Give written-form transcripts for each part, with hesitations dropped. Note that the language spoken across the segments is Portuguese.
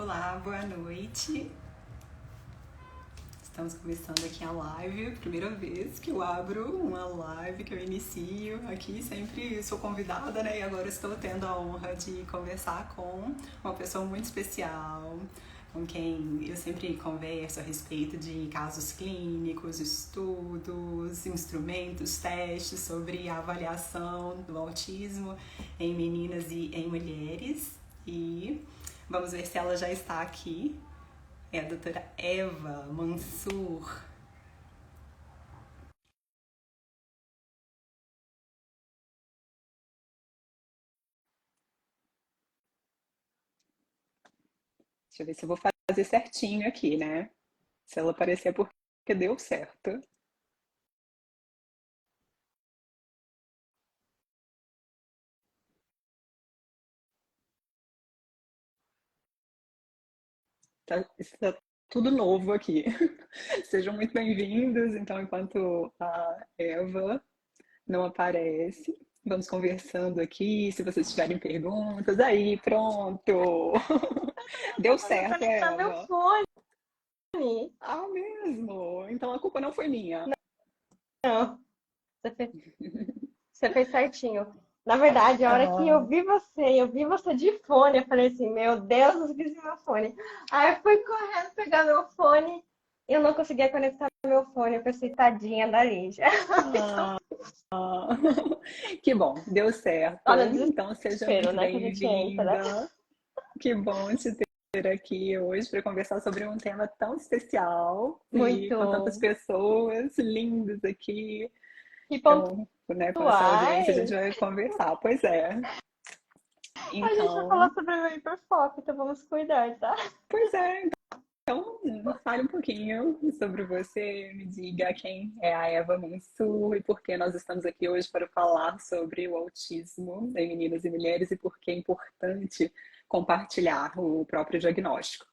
Olá, boa noite. Estamos começando aqui a live, primeira vez que eu abro uma live, que eu inicio aqui, sempre sou convidada, né? E agora estou tendo a honra de conversar com uma pessoa muito especial, com quem eu sempre converso a respeito de casos clínicos, estudos, instrumentos, testes sobre a avaliação do autismo em meninas e em mulheres. E vamos ver se ela já está aqui. É a doutora Eva Mansur. Deixa eu ver se eu vou fazer certinho aqui, né? Se ela aparecer é porque deu certo. Está tudo novo aqui. Sejam muito bem-vindos. Então, enquanto a Eva não aparece, vamos conversando aqui. Se vocês tiverem perguntas, aí, pronto. Deu Tentando certo, conectar meu Eva. fone. Ah, mesmo? Então a culpa não foi minha. Não, você fez certinho. Na verdade, a hora que Ah, eu vi você de fone, eu falei assim, meu Deus, eu esqueci meu fone. Aí eu fui correndo pegar meu fone, eu não conseguia conectar meu fone, eu pensei, tadinha da Lígia. ah, que bom, deu certo. Olha o Então seja desespero, muito né, que a gente entra, né? bem-vinda. Que bom te ter aqui hoje para conversar sobre um tema tão especial e com tantas Muito. pessoas lindas aqui. Que Então, né, com essa audiência a gente pontuais. vai conversar. Pois é. A gente vai falar Então, sobre o hiperfoco, então vamos cuidar, tá? pois é. Então, fale um pouquinho sobre você, me diga quem é a Eva Mansur e por que nós estamos aqui hoje para falar sobre o autismo em meninas e mulheres e por que é importante compartilhar o próprio diagnóstico.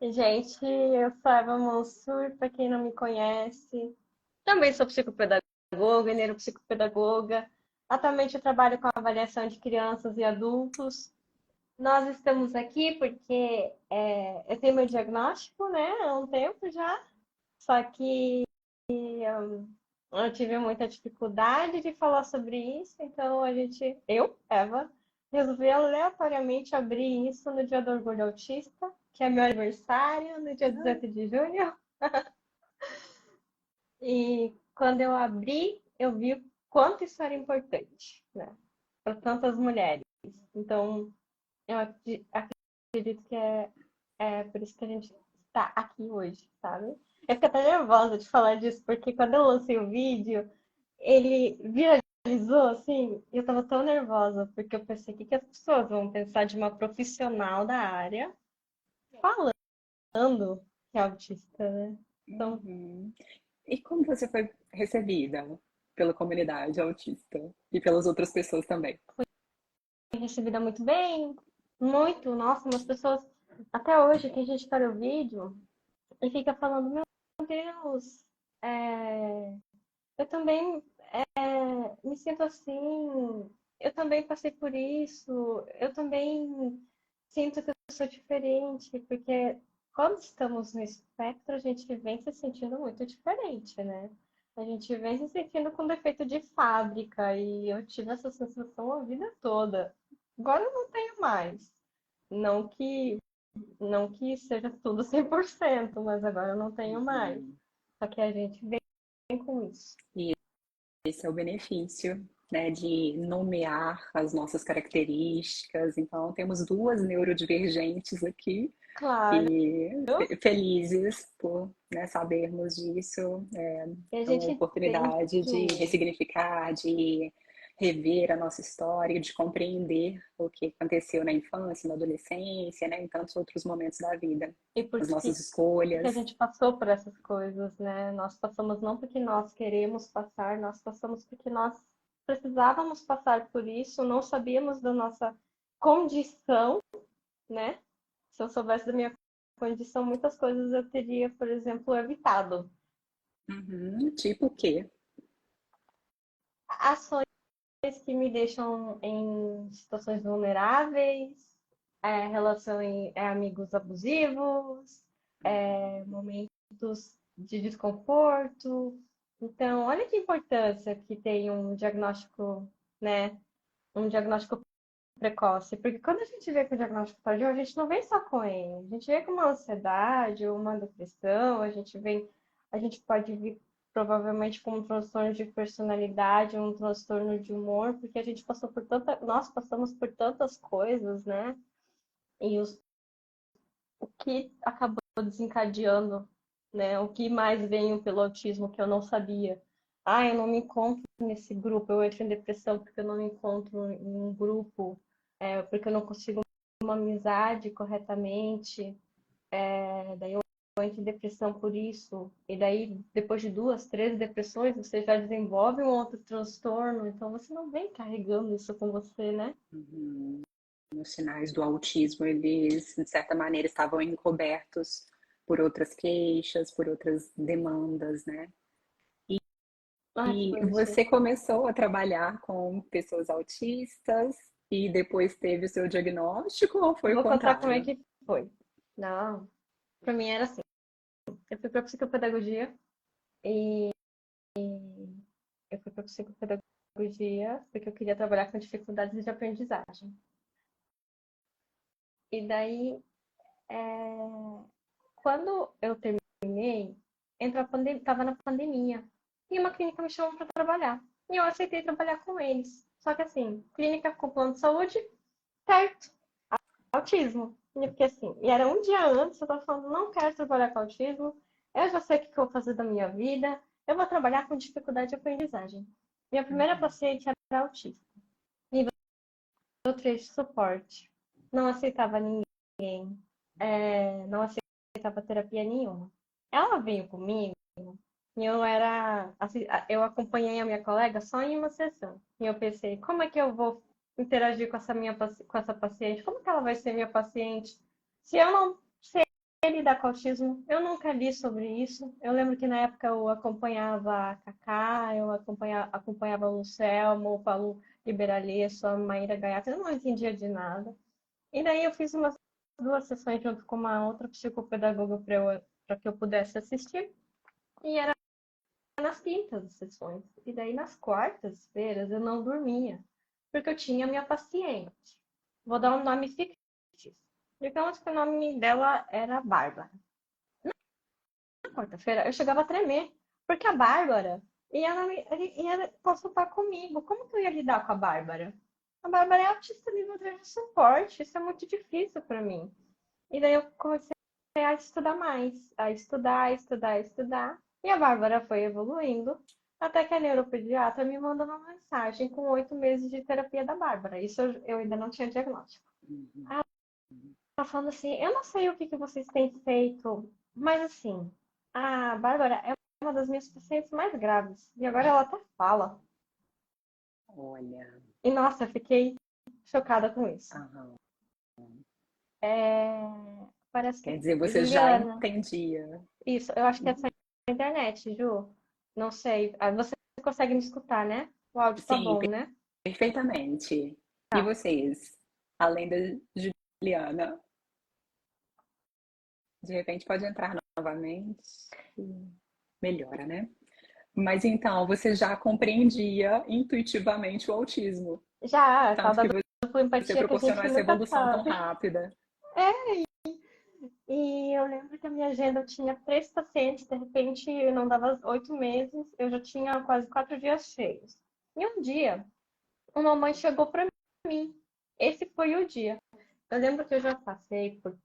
Gente, eu sou a Eva Mansur, para quem não me conhece. Também sou psicopedagoga, neuropsicopedagoga. Atualmente eu trabalho com avaliação de crianças e adultos. Nós estamos aqui porque eu tenho meu diagnóstico, né, há um tempo já, só que eu tive muita dificuldade de falar sobre isso, então eu, Eva, resolvi aleatoriamente abrir isso no Dia do Orgulho Autista, que é meu aniversário, no dia 18 de junho. E quando eu abri, eu vi o quanto isso era importante, né, para tantas mulheres. Então, eu acredito que é por isso que a gente está aqui hoje, sabe? Eu fico até nervosa de falar disso, porque quando eu lancei o vídeo, ele viralizou, assim, e eu tava tão nervosa, porque eu pensei, o que que as pessoas vão pensar de uma profissional da área falando que é autista, né? Então, Uhum. E como você foi recebida pela comunidade autista e pelas outras pessoas também? fui recebida muito bem, muito, nossa, umas pessoas, até hoje, tem gente que olha o vídeo e fica falando, meu Deus, é, eu também me sinto assim, eu também passei por isso, eu também sinto que eu sou diferente, porque quando estamos no espectro, a gente vem se sentindo muito diferente, né? A gente vem se sentindo com defeito de fábrica, e eu tive essa sensação a vida toda. Agora eu não tenho mais. Não que, não que seja tudo 100%, mas agora eu não tenho mais. Uhum. Só que a gente vem com isso. E esse é o benefício, né, de nomear as nossas características. Então, temos duas neurodivergentes aqui Claro. e felizes por, né, sabermos disso. E a É uma gente entende oportunidade de ressignificar, de rever a nossa história, de compreender o que aconteceu na infância, na adolescência, né, em tantos outros momentos da vida, e por as nossas que a escolhas. gente passou por essas coisas, né? Nós passamos não porque nós queremos passar, nós passamos porque nós precisávamos passar por isso, não sabíamos da nossa condição, né? Se eu soubesse da minha condição, muitas coisas eu teria, por exemplo, evitado. Uhum, tipo o quê? Ações que me deixam em situações vulneráveis, amigos abusivos, momentos de desconforto. Então, olha que importância que tem um diagnóstico, né? Um diagnóstico precoce. Porque quando a gente vê com o diagnóstico tardio, a gente não vem só com ele. A gente vê com uma ansiedade, uma depressão, a gente pode vir provavelmente com um transtorno de personalidade, um transtorno de humor, porque a gente passou por nós passamos por tantas coisas, né? E o que acabou desencadeando, né? O que mais veio pelo autismo que eu não sabia. Ah, eu não me encontro nesse grupo, eu entro em depressão porque eu não me encontro em um grupo, porque eu não consigo uma amizade corretamente, daí eu entro em depressão por isso. E daí, depois de duas, três depressões, você já desenvolve um outro transtorno, então você não vem carregando isso com você, né? Uhum. Os sinais do autismo, eles, de certa maneira, estavam encobertos por outras queixas, por outras demandas, né? Ai, que E bonitinho. você começou a trabalhar com pessoas autistas e depois teve o seu diagnóstico ou foi o Vou contar como é contrário? que foi. Não, pra mim era assim. Eu fui pra psicopedagogia e eu fui para psicopedagogia porque eu queria trabalhar com dificuldades de aprendizagem. E daí, quando eu terminei, entrou a pandemia, estava na pandemia, e uma clínica me chamou para trabalhar. E eu aceitei trabalhar com eles. Só que assim, clínica com plano de saúde, certo, autismo. E eu fiquei assim, e era um dia antes, eu estava falando, não quero trabalhar com autismo, eu já sei o que eu vou fazer da minha vida, eu vou trabalhar com dificuldade de aprendizagem. Minha primeira Uhum. paciente era autista. Nível 3 de suporte. Não aceitava ninguém. Não aceitava terapia nenhuma. Ela veio comigo e eu acompanhei a minha colega só em uma sessão. E eu pensei, como é que eu vou interagir com com essa paciente? Como que ela vai ser minha paciente? Se eu não sei lidar com autismo, eu nunca li sobre isso. Eu lembro que na época eu acompanhava a Cacá, acompanhava o Lucelmo, o Paulo Liberalesso, a Maíra Gaiato, eu não entendia de nada. E daí eu fiz umas duas sessões junto com uma outra psicopedagoga para que eu pudesse assistir. E era nas quintas as sessões. E daí nas quartas-feiras eu não dormia, porque eu tinha minha paciente. Vou dar um nome fictício. Digamos que o nome dela era Bárbara. Na quarta-feira eu chegava a tremer, porque a Bárbara ia consultar comigo. Como que eu ia lidar com a Bárbara? A Bárbara é autista nível 3 de suporte, isso é muito difícil para mim. E daí eu comecei a estudar mais, a estudar. E a Bárbara foi evoluindo, até que a neuropediatra me mandou uma mensagem com 8 meses de terapia da Bárbara. Isso eu ainda não tinha diagnóstico. Uhum. Ela falando assim, eu não sei o que vocês têm feito, mas assim, a Bárbara é uma das minhas pacientes mais graves. E agora ela até fala. Olha, E nossa, eu fiquei chocada com isso. aham. É, Parece Quer que, dizer, você já Juliana, entendia. isso, eu acho que é essa internet, Ju. Não sei. Ah, você consegue me escutar, né? O áudio tá Sim, bom, né? perfeitamente. E Tá. vocês? Além da Juliana, de repente pode entrar novamente. Melhora, né? Mas então, você já compreendia intuitivamente o autismo, Já, a tal tanto da que dupla você empatia que a proporcionou gente essa nunca evolução tão sabe. rápida. E eu lembro que a minha agenda eu tinha 3 pacientes, de repente eu não dava 8 meses, eu já tinha quase 4 dias cheios. E um dia, uma mãe chegou para mim. Esse foi o dia. Eu lembro que eu já passei por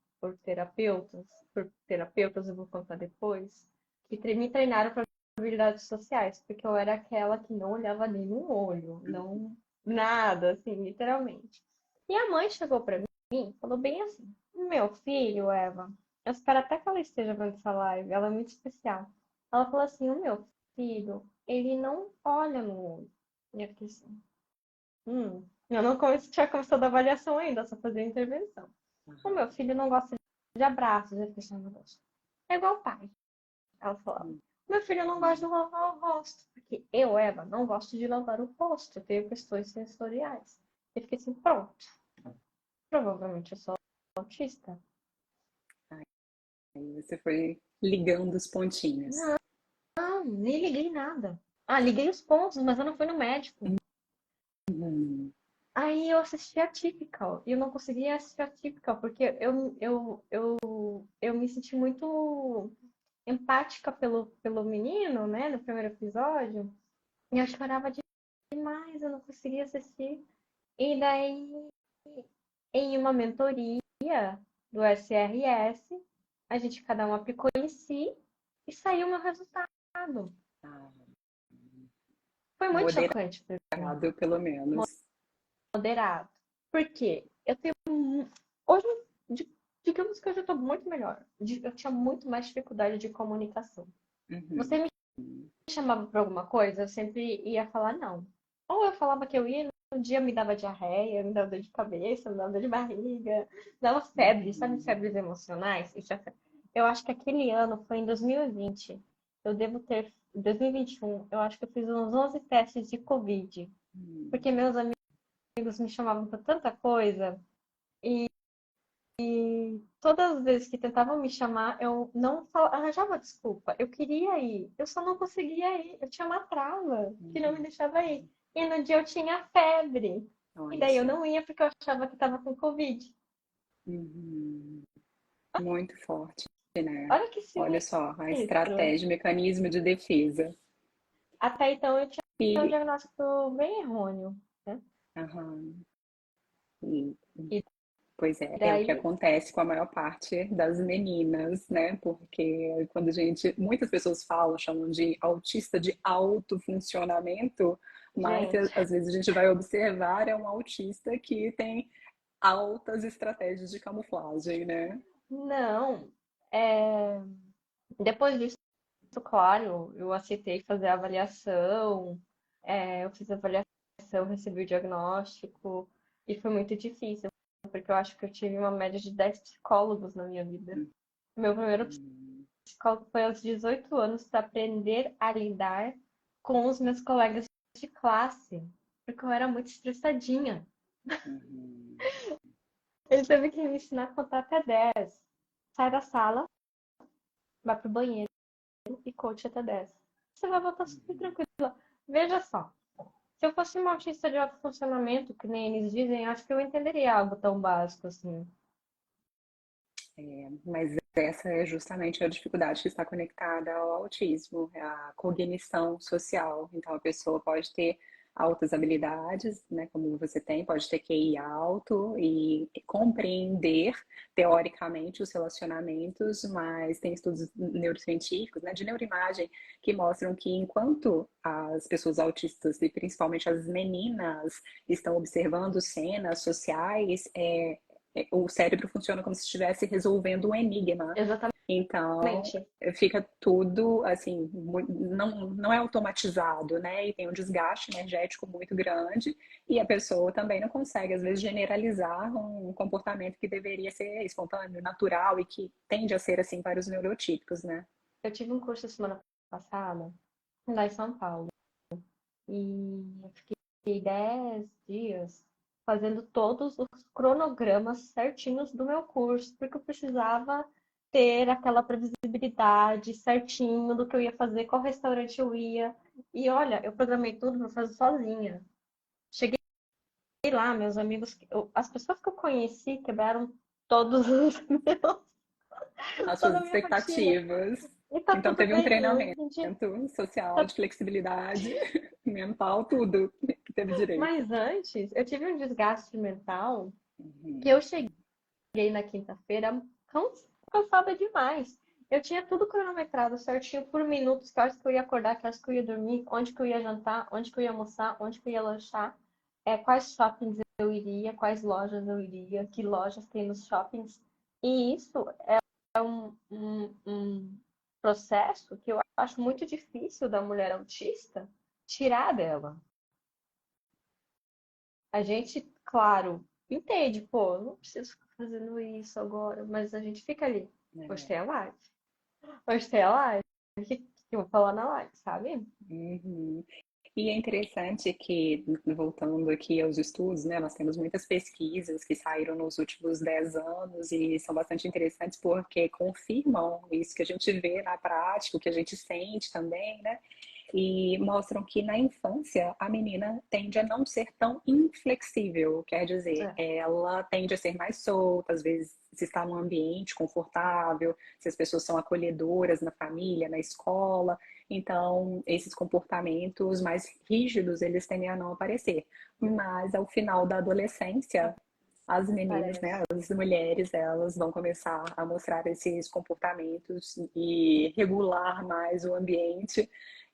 terapeutas, eu vou contar depois, que me treinaram para habilidades sociais, porque eu era aquela que não olhava nem no olho, não nada, assim, literalmente. E a mãe chegou para mim, e falou bem assim: Meu filho, Eva, eu espero até que ela esteja vendo essa live, ela é muito especial. Ela falou assim: O meu filho, ele não olha no olho. E eu fiquei assim: Eu não tinha começado a avaliação ainda, só fazer a intervenção. O meu filho não gosta de abraços, eu fiquei assim, meu Deus. É igual o pai, ela falava. Meu filho não gosta de lavar o rosto, porque eu, Eva, não gosto de lavar o rosto, eu tenho questões sensoriais. Eu fiquei assim, pronto. Provavelmente eu sou autista. Aí você foi ligando os pontinhos. Não, nem liguei nada. Ah, liguei os pontos, mas eu não fui no médico. Uhum. Aí eu assisti a Typical e eu não conseguia assistir a Typical porque eu me senti muito empática pelo menino, né, no primeiro episódio. E eu chorava demais, eu não conseguia assistir. E daí, em uma mentoria do SRS, a gente cada um aplicou em si e saiu o meu resultado. Ah, Foi muito chocante para mim, moderado, pelo menos. moderado. Por quê? Eu tenho. Hoje, digamos que hoje eu estou muito melhor. Eu tinha muito mais dificuldade de comunicação. Você Uhum. me chamava para alguma coisa, eu sempre ia falar não. Ou eu falava que eu ia, no dia me dava diarreia, me dava dor de cabeça, me dava dor de barriga, me dava febre, sabe, Uhum. febres emocionais? Eu acho que aquele ano foi em 2020. Eu devo ter, em 2021, eu acho que eu fiz uns 11 testes de Covid, Uhum. porque meus amigos me chamavam para tanta coisa. Todas as vezes que tentavam me chamar, eu não arranjava desculpa. Eu queria ir, eu só não conseguia ir. Eu tinha uma trava que não me Uhum. deixava ir. E no dia eu tinha febre. E Olha daí eu só. não ia porque eu achava que estava com Covid. Uhum. Muito forte, né? Olha que Olha só, a sinistro. estratégia, o mecanismo de defesa. Até então eu tinha um E, diagnóstico bem errôneo, né? aham, e, E pois é o que daí, acontece com a maior parte das meninas, né? Porque quando a gente, muitas pessoas falam, chamam de autista de alto funcionamento, mas gente, às vezes a gente vai observar é um autista que tem altas estratégias de camuflagem, né? não. É, depois disso, claro, eu aceitei fazer a avaliação. Eu fiz a avaliação, recebi o diagnóstico e foi muito difícil, porque eu acho que eu tive uma média de 10 psicólogos na minha vida. Meu primeiro Uhum. psicólogo foi aos 18 anos para aprender a lidar com os meus colegas de classe, porque eu era muito estressadinha. Uhum. Ele teve que me ensinar a contar até 10. Sai da sala, vai pro banheiro e conte até 10. Você vai voltar super Uhum. tranquila. Veja só, se eu fosse uma autista de alto funcionamento, que nem eles dizem, acho que eu entenderia algo tão básico assim. Mas essa é justamente a dificuldade que está conectada ao autismo, é a cognição social. Então, a pessoa pode ter altas habilidades, né, como você tem, pode ter QI alto e compreender teoricamente os relacionamentos, mas tem estudos neurocientíficos, né, de neuroimagem que mostram que enquanto as pessoas autistas e principalmente as meninas estão observando cenas sociais, o cérebro funciona como se estivesse resolvendo um enigma. Então, Exatamente. fica tudo assim, não é automatizado, né? E tem um desgaste energético muito grande, e a pessoa também não consegue, às vezes, generalizar um comportamento que deveria ser espontâneo, natural e que tende a ser assim para os neurotípicos, né? Eu tive um curso semana passada, lá em São Paulo, e eu fiquei 10 dias fazendo todos os cronogramas certinhos do meu curso, porque eu precisava ter aquela previsibilidade certinho do que eu ia fazer, qual restaurante eu ia. E olha, eu programei tudo para fazer sozinha. Cheguei lá, meus amigos, as pessoas que eu conheci quebraram todos os meus, As suas toda a minha rotina. expectativas. E tá Então, tudo teve um bem, treinamento a gente social, tá. de flexibilidade mental, tudo que teve direito. Mas antes, eu tive um desgaste mental que Uhum. eu cheguei na quinta-feira cansada demais. Eu tinha tudo cronometrado certinho por minutos, que horas que eu ia acordar, que horas que eu ia dormir, onde que eu ia jantar, onde que eu ia almoçar, onde que eu ia lanchar, quais shoppings eu iria, quais lojas eu iria, que lojas tem nos shoppings. E isso é um processo que eu acho muito difícil da mulher autista tirar dela. A gente, claro, entende, pô, eu não preciso ficar fazendo isso agora, mas a gente fica ali. Hoje É. tem a live. Hoje tem a live. O que eu vou falar na live, sabe? Uhum. E é interessante que, voltando aqui aos estudos, né, nós temos muitas pesquisas que saíram nos últimos 10 anos e são bastante interessantes porque confirmam isso que a gente vê na prática, o que a gente sente também, né? E mostram que na infância a menina tende a não ser tão inflexível, quer dizer, É. ela tende a ser mais solta, às vezes se está num ambiente confortável, se as pessoas são acolhedoras na família, na escola, então esses comportamentos mais rígidos eles tendem a não aparecer. Mas ao final da adolescência, as meninas, né, Parece. as mulheres, elas vão começar a mostrar esses comportamentos e regular mais o ambiente.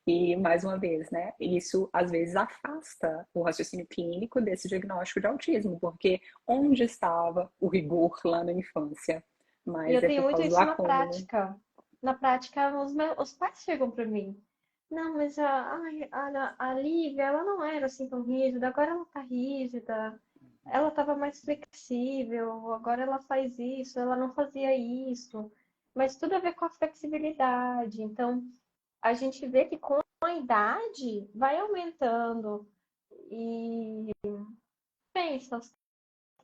E, mais uma vez, né, isso às vezes afasta o raciocínio clínico desse diagnóstico de autismo, porque onde estava o rigor lá na infância? E Mas eu é tenho por muito causa do isso na acúmulo. prática. Na prática, os pais chegam para mim. Não, mas a Lívia, ela não era assim tão rígida, agora ela tá rígida. Ela estava mais flexível, agora ela faz isso, ela não fazia isso. Mas tudo a ver com a flexibilidade. Então, a gente vê que com a idade vai aumentando. E pensa, aos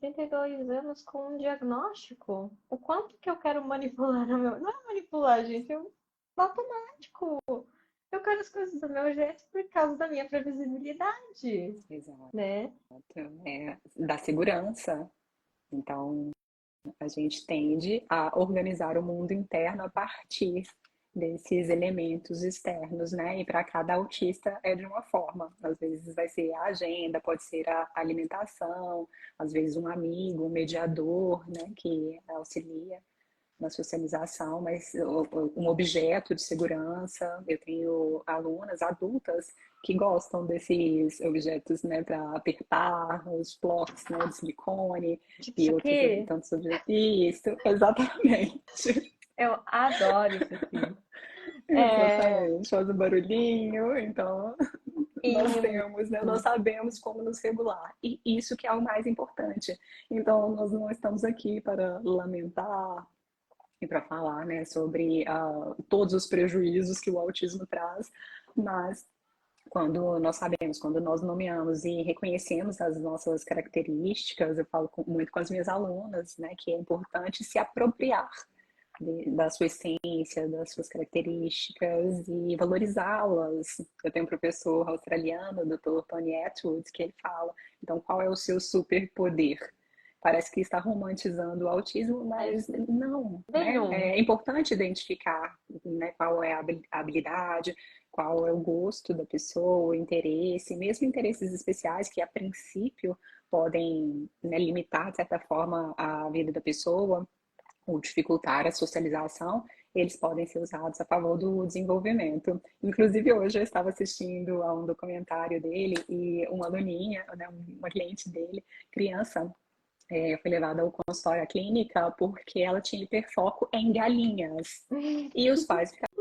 32 anos com um diagnóstico, o quanto que eu quero manipular o meu. Não é manipular, gente, eu automático. Eu quero as coisas do meu jeito por causa da minha previsibilidade, Exato. né? É, da segurança. Então, a gente tende a organizar o mundo interno a partir desses elementos externos, né? E para cada autista é de uma forma. Às vezes vai ser a agenda, pode ser a alimentação, às vezes um amigo, um mediador, né? Que auxilia na socialização, mas um objeto de segurança. Eu tenho alunas adultas que gostam desses objetos, né, para apertar, os blocos, né, de silicone Tipo e isso outros aqui, tantos objetos. Isso, exatamente. eu adoro isso aqui. É, Exatamente, faz um barulhinho, então nós e temos, né, nós sabemos como nos regular, e isso que é o mais importante. Então, nós não estamos aqui para lamentar, e para falar, né, sobre todos os prejuízos que o autismo traz, mas quando nós sabemos, quando nós nomeamos e reconhecemos as nossas características, eu falo muito com as minhas alunas, né, que é importante se apropriar da sua essência, das suas características e valorizá-las. Eu tenho um professor australiano, o Dr. Tony Atwood, que ele fala, então qual é o seu superpoder? Parece que está romantizando o autismo, é, mas não, né? nenhum. É importante identificar, né, qual é a habilidade, qual é o gosto da pessoa, o interesse, mesmo interesses especiais que a princípio podem, né, limitar de certa forma a vida da pessoa ou dificultar a socialização, eles podem ser usados a favor do desenvolvimento. Inclusive, hoje eu estava assistindo a um documentário dele e uma aluninha, né, uma cliente dele, criança, foi levada ao consultório à clínica porque ela tinha hiperfoco em galinhas. E os pais ficaram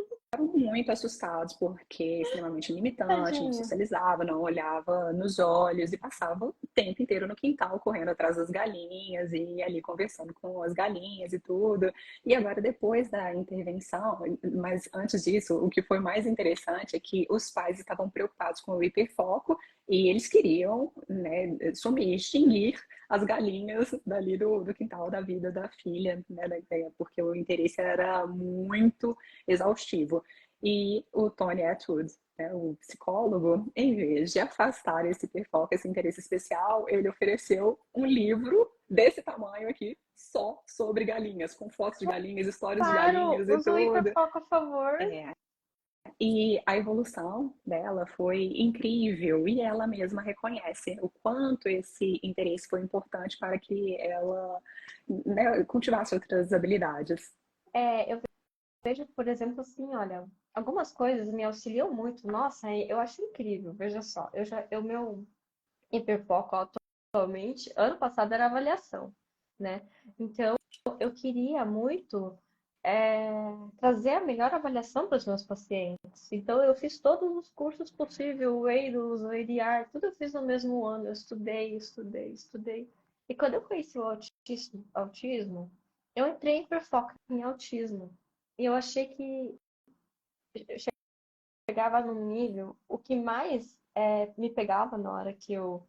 muito assustados porque é extremamente limitante, não Tadinho. socializava, não olhava nos olhos e passava o tempo inteiro no quintal correndo atrás das galinhas e ali conversando com as galinhas e tudo. E agora depois da intervenção, mas antes disso, o que foi mais interessante é que os pais estavam preocupados com o hiperfoco e eles queriam, né, sumir, extinguir as galinhas dali do quintal da vida da filha, né, porque o interesse era muito exaustivo. E o Tony Atwood, né, o psicólogo, em vez de afastar esse hiperfoco, esse interesse especial, ele ofereceu um livro desse tamanho aqui, só sobre galinhas, com fotos de galinhas, histórias de Claro, galinhas e usa o tudo. hiperfoco a favor. E a evolução dela foi incrível e ela mesma reconhece o quanto esse interesse foi importante para que ela, né, cultivasse outras habilidades. Eu vejo, por exemplo, assim, olha, algumas coisas me auxiliam muito. Nossa, eu acho incrível. Veja só, o meu hiperfoco atualmente, ano passado era avaliação, né? Então, eu queria muito trazer a melhor avaliação para os meus pacientes. Então, eu fiz todos os cursos possíveis, o EIDOS, o EIDR, tudo eu fiz no mesmo ano. Eu estudei, estudei, estudei. E quando eu conheci o autismo, eu entrei em hiperfoco em autismo. E eu achei que eu chegava num nível, o que mais me pegava na hora que eu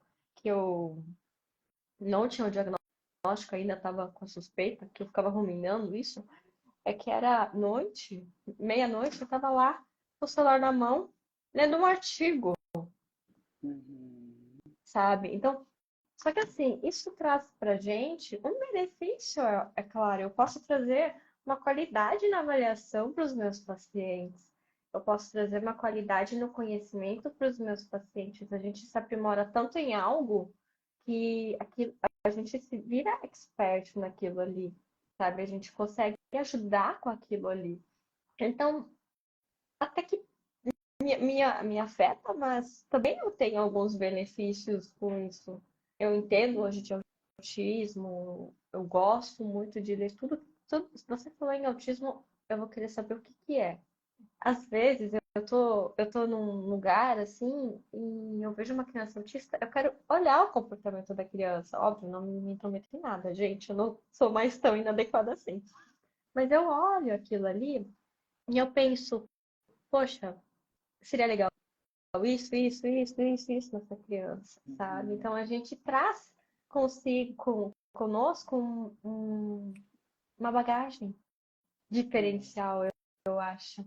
não tinha o diagnóstico ainda, estava com suspeita, que eu ficava ruminando isso, é que era noite, meia-noite, eu estava lá com o celular na mão, lendo um artigo, Uhum. sabe? Então, só que assim, isso traz pra gente um benefício, é claro, eu posso trazer uma qualidade na avaliação para os meus pacientes. Eu posso trazer uma qualidade no conhecimento para os meus pacientes. A gente se aprimora tanto em algo que a gente se vira expert naquilo ali, sabe? A gente consegue ajudar com aquilo ali. Então, até que me afeta, mas também eu tenho alguns benefícios com isso. Eu entendo hoje de autismo, eu gosto muito de ler se você falou em autismo, eu vou querer saber o que que é. Às vezes eu tô num lugar assim e eu vejo uma criança autista, eu quero olhar o comportamento da criança. Óbvio, não me intrometo em nada, gente, eu não sou mais tão inadequada assim. Mas eu olho aquilo ali e eu penso, poxa, seria legal isso nessa criança, sabe? Uhum. Então a gente traz conosco uma bagagem É, diferencial, eu acho,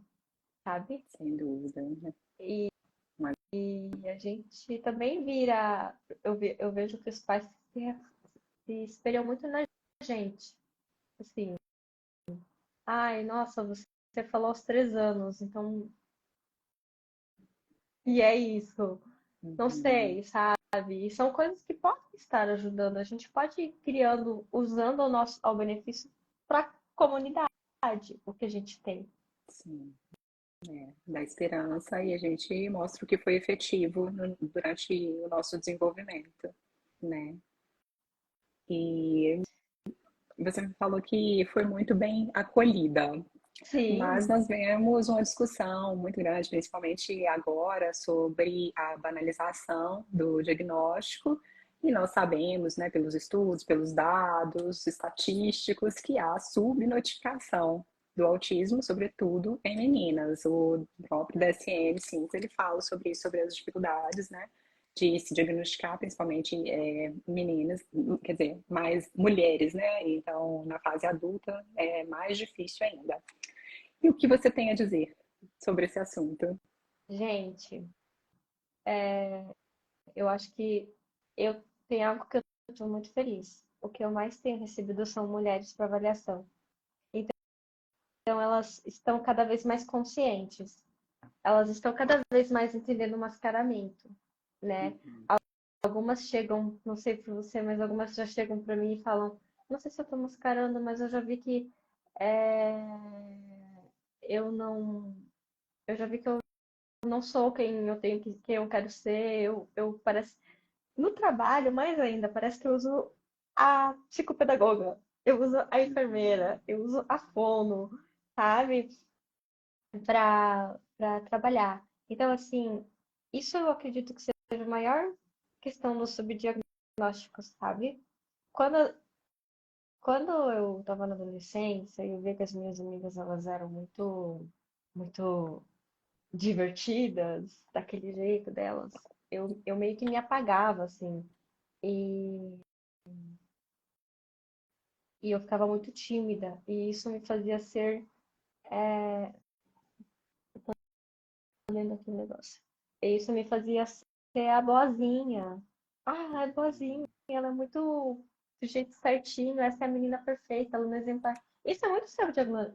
sabe? sem dúvida, né? E, Mas, e a gente também vira, eu vejo que os pais se espelham muito na gente, assim, ai, nossa, você falou aos 3 anos, então, e é isso. Não uhum. sei, sabe? E são coisas que podem estar ajudando. A gente pode ir criando, usando ao benefício para a comunidade, o que a gente tem. Sim, dá esperança e a gente mostra o que foi efetivo durante o nosso desenvolvimento, né? E você me falou que foi muito bem acolhida, mas Sim, nós vemos uma discussão muito grande, principalmente agora, sobre a banalização do diagnóstico, e nós sabemos, né, pelos estudos, pelos dados estatísticos, que há subnotificação do autismo, sobretudo em meninas. O próprio DSM-5 ele fala sobre isso, sobre as dificuldades, né, de se diagnosticar, principalmente meninas, quer dizer, mais mulheres, né? Então, na fase adulta é mais difícil ainda. E o que você tem a dizer sobre esse assunto? gente, eu acho que eu tenho algo que eu estou muito feliz. O que eu mais tenho recebido são mulheres para avaliação. Então, elas estão cada vez mais conscientes. Elas estão cada vez mais entendendo o mascaramento, né? Uhum. Algumas chegam, não sei para você, mas algumas já chegam para mim e falam, não sei se eu tô mascarando, mas eu já vi que é, eu não, eu já vi que eu não sou quem eu tenho quem eu quero ser. Eu parece no trabalho, mais ainda, parece que eu uso a psicopedagoga, eu uso a enfermeira, eu uso a fono, sabe, para trabalhar. Então, assim, isso eu acredito que seja a maior questão do subdiagnóstico, sabe? Quando, quando eu estava na adolescência e eu vi que as minhas amigas elas eram muito divertidas, daquele jeito delas, eu meio que me apagava, assim, e, e eu ficava muito tímida, e isso me fazia ser, olhando aqui o negócio, e isso me fazia ser a boazinha. Ah, é boazinha, ela é muito do jeito certinho, essa é a menina perfeita, ela não é exemplar. Isso é muito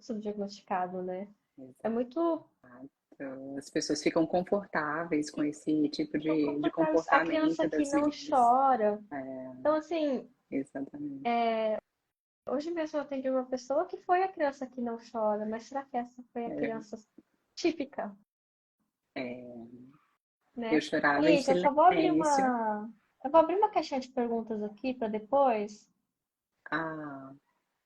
subdiagnosticado, né? É Exato. muito As pessoas ficam confortáveis com esse tipo tão de confortável. A criança comportamento que das não meninas. chora. É, Então, assim, exatamente. hoje mesmo eu atendi uma pessoa que foi a criança que não chora, mas será que essa foi a É, criança típica, é, eu né? chorava em Lígia, eu só vou abrir silêncio. uma. Eu vou abrir uma caixinha de perguntas aqui para depois. Ah,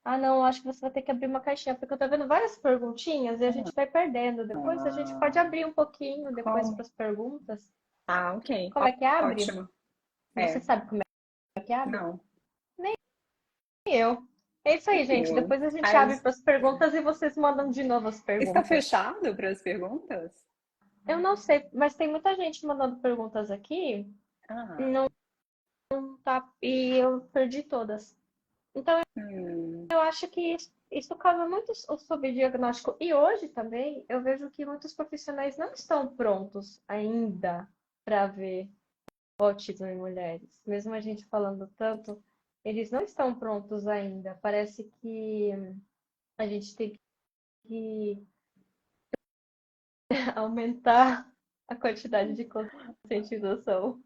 Ah, não, acho que você vai ter que abrir uma caixinha, porque eu tô vendo várias perguntinhas e a gente vai perdendo. Depois a gente pode ah, abrir um pouquinho depois para como? as perguntas. Ah, ok. Como é que abre? Ótimo. Você É, sabe como é que abre? não, Nem eu. É isso aí, nem gente. eu. Depois a gente Ah, abre para as perguntas e vocês mandam de novo as está perguntas. fechado para as perguntas? Eu não sei, mas tem muita gente mandando perguntas aqui, Ah, não tá, e eu perdi todas. Então, hum, eu acho que isso causa muito sobre diagnóstico. E hoje também eu vejo que muitos profissionais não estão prontos ainda para ver o autismo em mulheres. Mesmo a gente falando tanto, eles não estão prontos ainda. Parece que a gente tem que aumentar a quantidade de conscientização.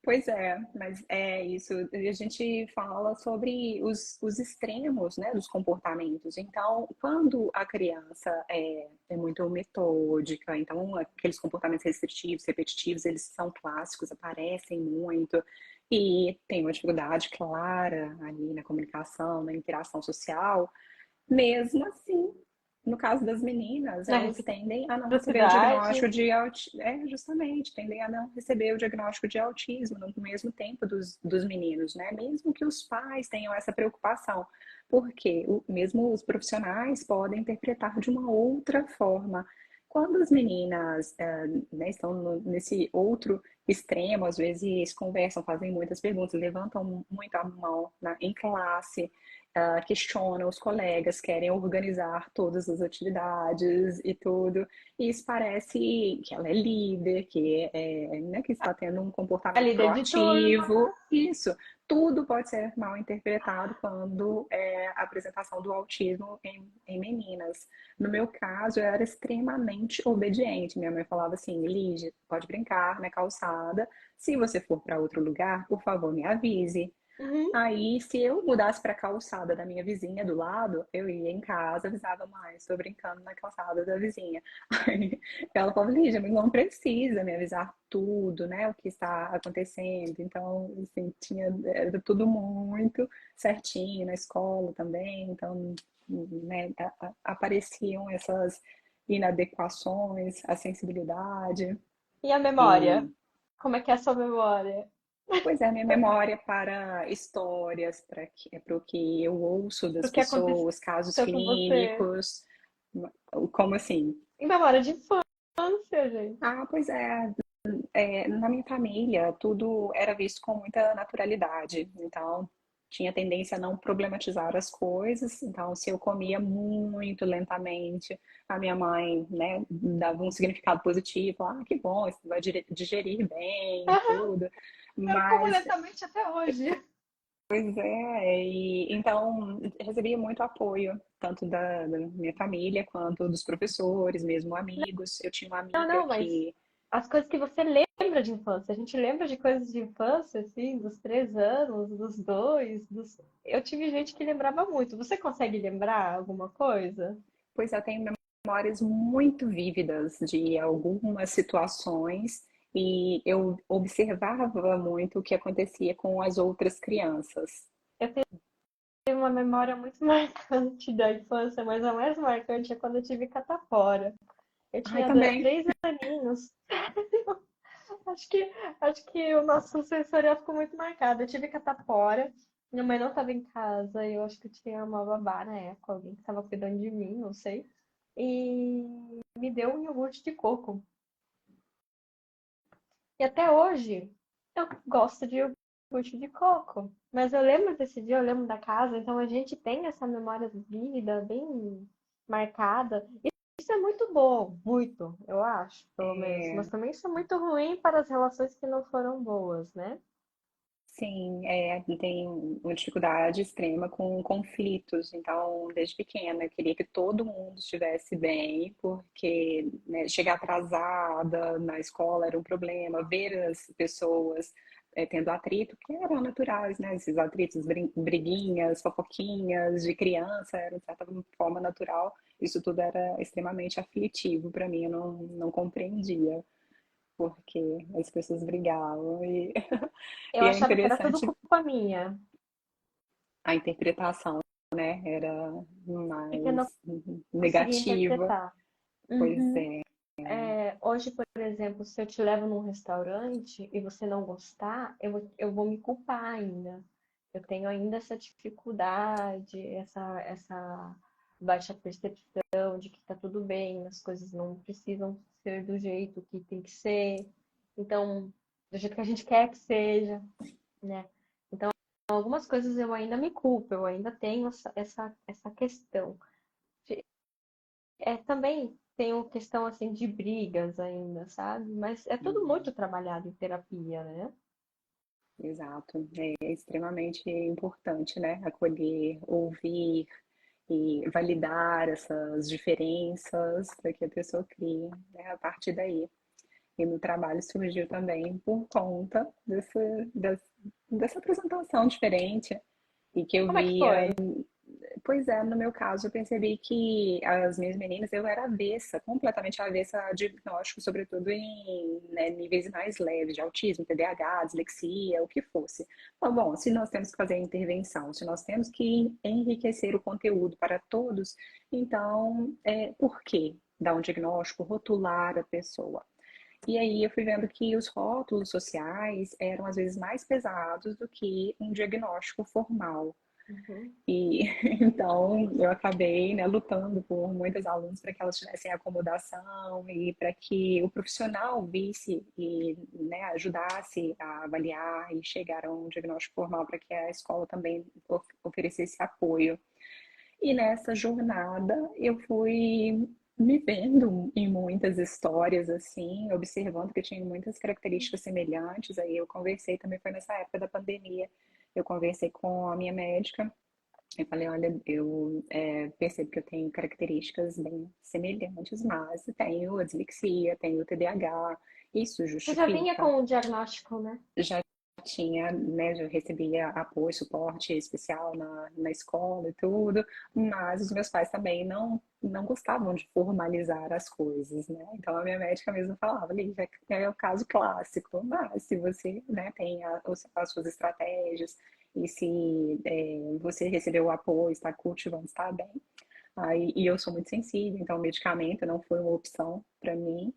pois é, mas é isso. A gente fala sobre os extremos, né, dos comportamentos. Então, quando a criança é muito metódica, então aqueles comportamentos restritivos, repetitivos, eles são clássicos, aparecem muito e tem uma dificuldade clara ali na comunicação, na interação social. Mesmo assim, no caso das meninas, Na elas tendem a não receber o reciprocidade. diagnóstico de autismo. É, justamente, tendem a não receber o diagnóstico de autismo no mesmo tempo dos meninos, né? Mesmo que os pais tenham essa preocupação. Porque mesmo os profissionais podem interpretar de uma outra forma. Quando as meninas né, estão nesse outro extremo, às vezes conversam, fazem muitas perguntas, levantam muito a mão em classe, questionam os colegas, querem organizar todas as atividades e tudo. E isso parece que ela é líder, né, que está tendo um A comportamento líder de turma. proativo. Isso. Tudo pode ser mal interpretado quando é a apresentação do autismo em meninas. No meu caso, eu era extremamente obediente. Minha mãe falava assim: Lígia, pode brincar na calçada. Se você for para outro lugar, por favor, me avise. Uhum. Aí, se eu mudasse para a calçada da minha vizinha do lado, eu ia em casa, avisava mais, estou brincando na calçada da vizinha. Aí ela falava, Lígia, mas não precisa me avisar tudo, né, o que está acontecendo. Então, assim, era tudo muito certinho na escola também. Então, né, apareciam essas inadequações, a sensibilidade. E a memória? E Como é que é a sua memória? pois é, minha memória para histórias, para o que eu ouço das O que aconteceu pessoas, casos com você? clínicos, como assim? Em memória de infância, gente. Ah, pois na minha família tudo era visto com muita naturalidade, então tinha tendência a não problematizar as coisas, então se eu comia muito lentamente, a minha mãe, né, dava um significado positivo, que bom, você vai digerir bem, tudo, Eu como mas lentamente até hoje. pois é, e então recebia muito apoio, tanto da minha família quanto dos professores, mesmo amigos. Eu tinha uma Não, amiga não, mas que, as coisas que você lembra de infância. A gente lembra de coisas de infância, assim, dos 3 anos, dos dois, dos... Eu tive gente que lembrava muito. Você consegue lembrar alguma coisa? pois eu tenho memórias muito vívidas de algumas situações e eu observava muito o que acontecia com as outras crianças. Eu tenho uma memória muito marcante da infância, mas a mais marcante é quando eu tive catapora. Eu Ai, tinha também. 3 aninhos. Acho que, acho que o nosso sensorial ficou muito marcado. Eu tive catapora, minha mãe não estava em casa, eu acho que eu tinha uma babá na época, alguém que estava cuidando de mim, não sei. E me deu um iogurte de coco. E até hoje eu gosto de iogurte de coco. Mas eu lembro desse dia, eu lembro da casa, então a gente tem essa memória vívida, bem marcada. Isso é muito bom, muito, eu acho, pelo menos. É, Mas também isso é muito ruim para as relações que não foram boas, né? sim, tem uma dificuldade extrema com conflitos. Então, desde pequena, eu queria que todo mundo estivesse bem, porque né, chegar atrasada na escola era um problema, ver as pessoas tendo atrito, que eram naturais, né? Esses atritos, briguinhas, fofoquinhas de criança, era de certa forma natural. Isso tudo era extremamente aflitivo para mim, eu não compreendia porque as pessoas brigavam Eu e é achava que era tudo interessante culpa minha, a interpretação, né? Era porque eu não mais conseguia negativa. interpretar. Pois Uhum. é, Hoje, por exemplo, se eu te levo num restaurante e você não gostar, eu vou me culpar ainda. Eu tenho ainda essa dificuldade, essa baixa percepção de que tá tudo bem, as coisas não precisam ser do jeito que tem que ser, então, do jeito que a gente quer que seja, né? Então, algumas coisas eu ainda me culpo, eu ainda tenho essa questão. Também tenho questão assim de brigas ainda, sabe? Mas é tudo Uhum. muito trabalhado em terapia, né? Exato. É extremamente importante, né? Acolher, ouvir e validar essas diferenças para que a pessoa crie, né, a partir daí. E no trabalho surgiu também por conta dessa apresentação diferente e que eu Como é que via. foi? Pois é, no meu caso, eu percebi que as minhas meninas, eu era avessa, completamente avessa a diagnóstico, sobretudo em, né, níveis mais leves de autismo, TDAH, dislexia, o que fosse. Então, bom, se nós temos que fazer a intervenção, se nós temos que enriquecer o conteúdo para todos, então, por que dar um diagnóstico, rotular a pessoa? E aí eu fui vendo que os rótulos sociais eram às vezes mais pesados do que um diagnóstico formal. Uhum. E então eu acabei, né, lutando por muitas alunas para que elas tivessem acomodação e para que o profissional visse e, né, ajudasse a avaliar e chegar a um diagnóstico formal para que a escola também oferecesse apoio. E nessa jornada eu fui me vendo em muitas histórias assim, observando que eu tinha muitas características semelhantes. Aí eu conversei também, foi nessa época da pandemia, eu conversei com a minha médica. Eu falei, olha, eu percebo que eu tenho características bem semelhantes, mas tenho a dislexia, tenho o TDAH, isso Você já vinha justifica. com o diagnóstico, né? Já tinha, né, já recebia apoio, suporte especial na escola e tudo, mas os meus pais também não gostavam de formalizar as coisas, né? Então a minha médica mesmo falava, Lívia, é o caso clássico, mas se você, né, tem as suas estratégias e se você recebeu o apoio, está cultivando, está bem. Aí, e eu sou muito sensível, então o medicamento não foi uma opção para mim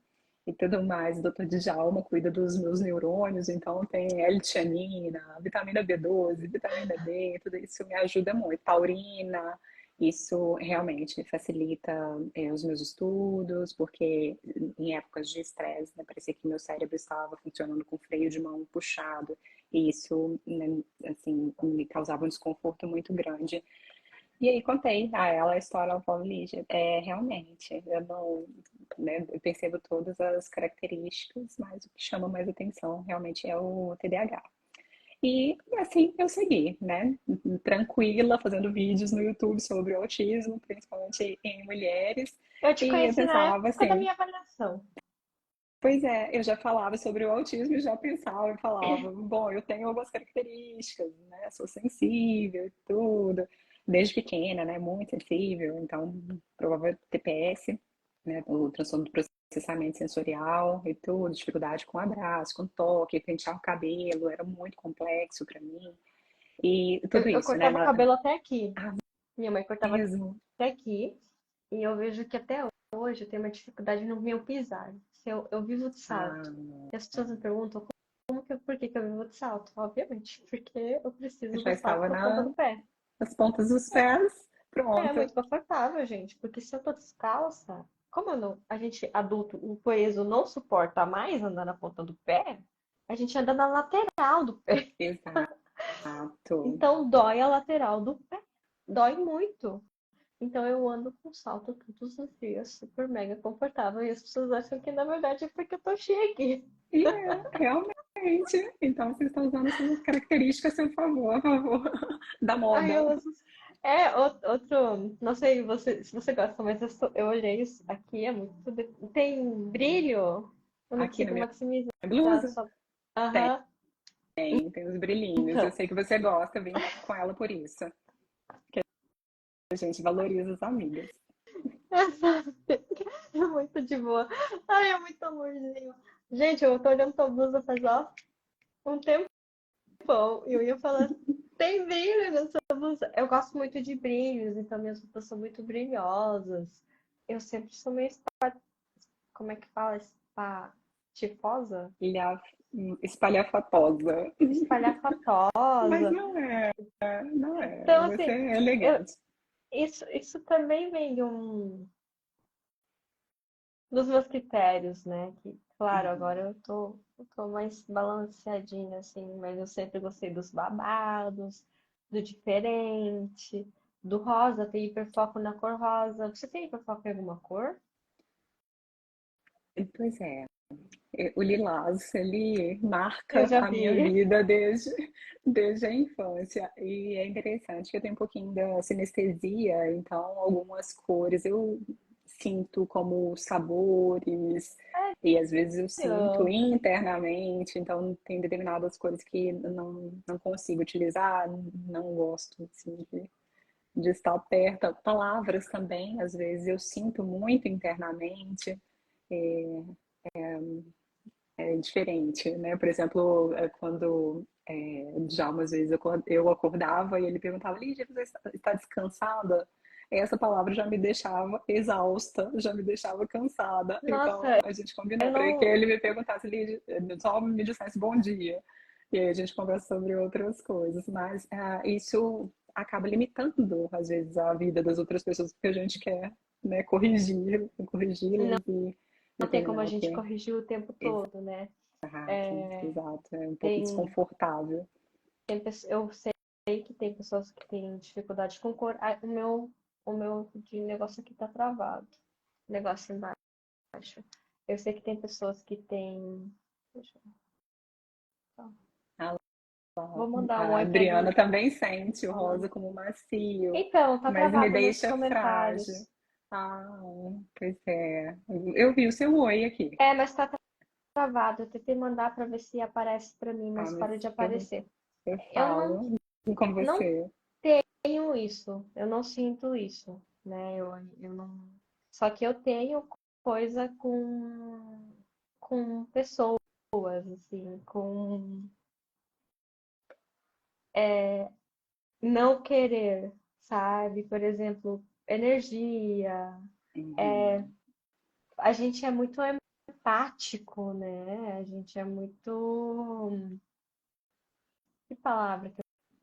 e tudo mais. O doutor Djalma cuida dos meus neurônios, então tem L-tianina, vitamina B12, vitamina D, tudo isso me ajuda muito. Taurina, isso realmente facilita os meus estudos, porque em épocas de estresse, né, parecia que meu cérebro estava funcionando com freio de mão puxado, e isso, né, assim, me causava um desconforto muito grande. E aí contei a ela a história, ela falou, Lígia, realmente, eu não, né, eu percebo todas as características, mas o que chama mais atenção realmente é o TDAH. E assim eu segui, né, tranquila, fazendo vídeos no YouTube sobre o autismo, principalmente em mulheres, Eu te e eu conheci na pensava época da assim, minha avaliação. pois é, eu já falava sobre o autismo e já pensava, eu falava, bom, eu tenho algumas características, né? Sou sensível e tudo, desde pequena, né? Muito sensível, então, provável TPS, né? O transtorno do processamento sensorial e tudo, dificuldade com abraço, com toque, pentear o cabelo, era muito complexo para mim. E tudo Eu isso, né? cortava o cabelo até aqui. Ah, Minha mãe cortava mesmo. até aqui. E eu vejo que até hoje eu tenho uma dificuldade no meu pisar. Se eu vivo de Ah, salto. E as pessoas me perguntam por que que eu vivo de salto? Obviamente, porque eu eu preciso do já salto estava na ponta do pé. nas pontas dos pés, É pronto. muito confortável, gente, porque se eu tô descalça, como eu não, a gente adulto, o peso não suporta mais andar na ponta do pé, a gente anda na lateral do pé. Exato. Então dói a lateral do pé. Dói muito. Então eu ando com salto todos os dias, super mega confortável. E as pessoas acham que na verdade é porque eu tô chique. E realmente. Então vocês estão usando essas características a seu favor, a favor da Aí moda. eu uso. Outro, não sei se você gosta, mas eu olhei isso aqui, é muito. Tem brilho. Eu não Aqui na consigo minha maximizar blusa só. Aham. tem os brilhinhos. Eu Então, sei que você gosta, eu vim com ela por isso. A gente valoriza as amigas. é muito de boa. Ai, é muito amorzinho. Gente, eu tô olhando tua blusa faz ó, um tempão. E eu ia falar, tem brilho nessa blusa. Eu gosto muito de brilhos, então minhas roupas são muito brilhosas. Eu sempre sou meio, como é que fala? Espatifosa? Ilha espalhafatosa. Mas Espalhafatosa. não é, não é. Então, Você assim, é eu, elegante. isso também vem dos meus critérios, né? Que, claro, agora Uhum. eu tô mais balanceadinha, assim, mas eu sempre gostei dos babados, do diferente, do rosa, tem hiperfoco na cor rosa. Você tem hiperfoco em alguma cor? Pois é, o Lilás, ele Eu marca já a minha vi. vida desde a infância. E é interessante que eu tenho um pouquinho da sinestesia, então algumas cores eu sinto como sabores, e às vezes eu sinto Sério? internamente, então tem determinadas cores que não consigo utilizar, não gosto assim, de estar perto. Palavras também, às vezes eu sinto muito internamente. É diferente, né? Por exemplo, quando já umas vezes eu acordava e ele perguntava, Lígia, você está descansada? Essa palavra já me deixava exausta, já me deixava cansada. Então Nossa, a gente eu combinou para que não. ele me perguntasse, Lígia, só me dissesse bom dia. E aí a gente conversa sobre outras coisas. Mas isso acaba limitando, às vezes, a vida das outras pessoas, porque a gente quer, né, Não corrigi-las e tem como a determinar o gente que corrigir o tempo todo, né? Exato, exato. É um pouco Tem, desconfortável. eu sei que tem pessoas que têm dificuldade com cor. Ah, o meu de negócio aqui tá travado. Negócio embaixo. Eu sei que tem pessoas que têm. Deixa eu... tá. A, Vou mandar um a oi pra Adriana Duda. também sente o rosa Falando. como macio, Então, tá mas me travado nos deixa frágil. comentários. Ah, pois é. Eu vi o seu oi aqui. É, mas tá travado. Eu tentei mandar pra ver se aparece pra mim, Ah, mas mas para de eu, aparecer. eu Eu falo com não você. tenho isso, eu não sinto isso, né? Eu não. Só que eu tenho coisa com pessoas, assim, com não querer, sabe? Por exemplo, energia. Uhum. A gente é muito empático, né? A gente é muito. Que palavra que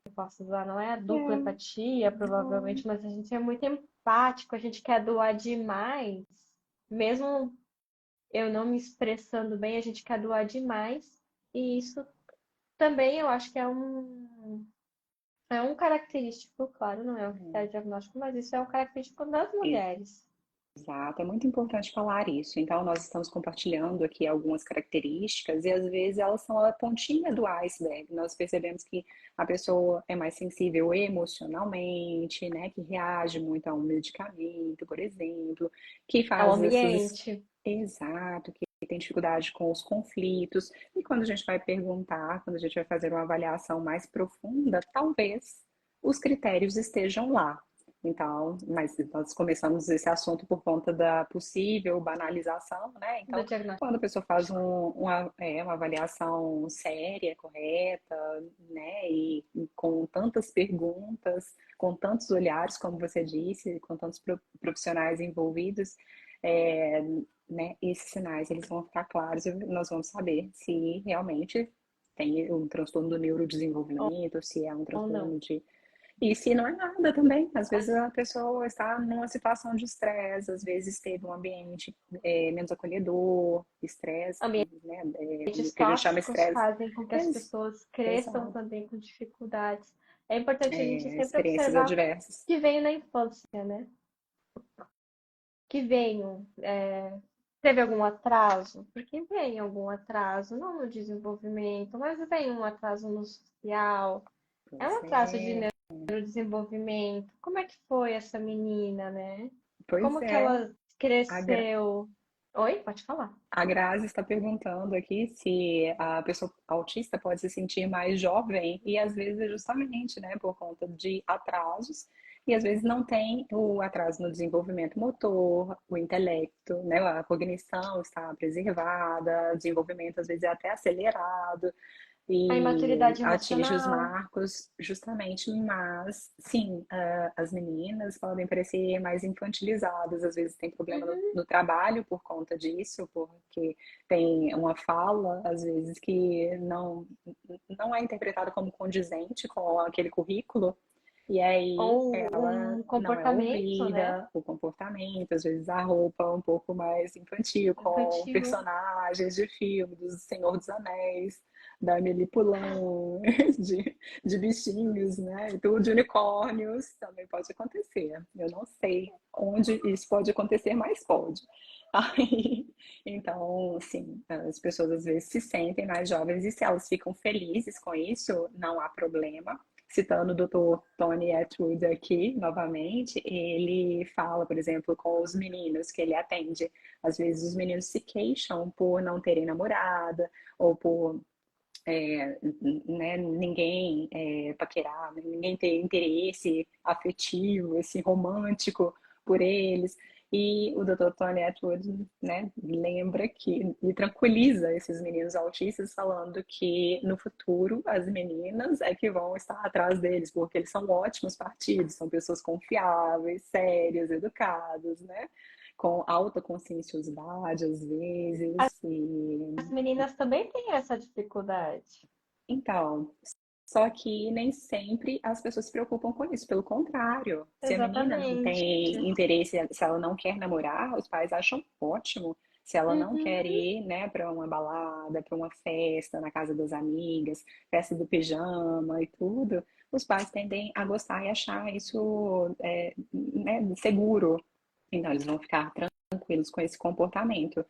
eu posso usar? Não é a dupla É, empatia, provavelmente, mas a gente é muito empático, a gente quer doar demais, mesmo eu não me expressando bem, a gente quer doar demais, e isso também eu acho que é um característico, claro, não é um critério diagnóstico, mas isso é um característico das é. mulheres. Exato, é muito importante falar isso. Então, nós estamos compartilhando aqui algumas características e às vezes elas são a pontinha do iceberg. Nós percebemos que a pessoa é mais sensível emocionalmente, né, que reage muito a um medicamento, por exemplo, que É o faz essas. ambiente. Exato, que tem dificuldade com os conflitos. E quando a gente vai perguntar, quando a gente vai fazer uma avaliação mais profunda, talvez os critérios estejam lá. Então, mas nós começamos esse assunto por conta da possível banalização, né? Do Então, quando a diagnóstico. pessoa faz uma avaliação séria, correta, né? E com tantas perguntas, com tantos olhares, como você disse, com tantos profissionais envolvidos, é, né? Esses sinais eles vão ficar claros e nós vamos saber se realmente tem um transtorno do neurodesenvolvimento, se é um Ou não. transtorno de e se não é nada também, às vezes As a pessoa está numa situação de estresse, às vezes teve um ambiente menos acolhedor, estresse, né, ambientes que a gente chama tóxicos estresse, fazem com que as ex- pessoas cresçam exato, também com dificuldades. É importante a gente sempre experiências observar o adversas. que veio na infância, né? Que veio, teve algum atraso? Porque vem algum atraso, não no desenvolvimento, mas vem um atraso no social. É um Pois atraso de é, neurodesenvolvimento. Como é que foi essa menina, né? pois Como que é. ela A, Gra- cresceu? Oi, pode falar. a Grazi está perguntando aqui se a pessoa autista pode se sentir mais jovem, e às vezes é justamente, né, por conta de atrasos, e às vezes não tem o atraso no desenvolvimento motor, o intelecto, né, a cognição está preservada, o desenvolvimento às vezes é até acelerado, A e imaturidade atinge os emocional. marcos justamente, mas sim, as meninas podem parecer mais infantilizadas, às vezes tem problema Uhum. no trabalho por conta disso, porque tem uma fala, às vezes, que não é interpretada como condizente com aquele currículo, E aí Ou ela um não é comportamento, né? ouvida, o comportamento, às vezes a roupa um pouco mais infantil, com Infantil. personagens de filme, do Senhor dos Anéis, da Amélie Poulain, de bichinhos, né? E tudo de unicórnios também pode acontecer. Eu não sei onde isso pode acontecer, mas pode. Aí, então, sim, as pessoas às vezes se sentem mais jovens e se elas ficam felizes com isso, não há problema. Citando o Dr. Tony Atwood aqui, novamente, ele fala, por exemplo, com os meninos que ele atende. Às vezes os meninos se queixam por não terem namorada, ou por né, ninguém paquerar, ninguém ter interesse afetivo, esse romântico por eles. E o Dr. Tony Atwood, né, lembra que e tranquiliza esses meninos autistas falando que no futuro as meninas é que vão estar atrás deles, porque eles são ótimos partidos, são pessoas confiáveis, sérias, educadas, né? Com alta conscienciosidade às vezes, As meninas também têm essa dificuldade. então, só que nem sempre as pessoas se preocupam com isso. Pelo contrário, se a menina não Exatamente. tem interesse, se ela não quer namorar, os pais acham ótimo. Se ela não quer Uhum. ir, né, para uma balada, para uma festa na casa das amigas, festa do pijama e tudo, os pais tendem a gostar e achar isso né, seguro. Então, eles vão ficar tranquilos com esse comportamento.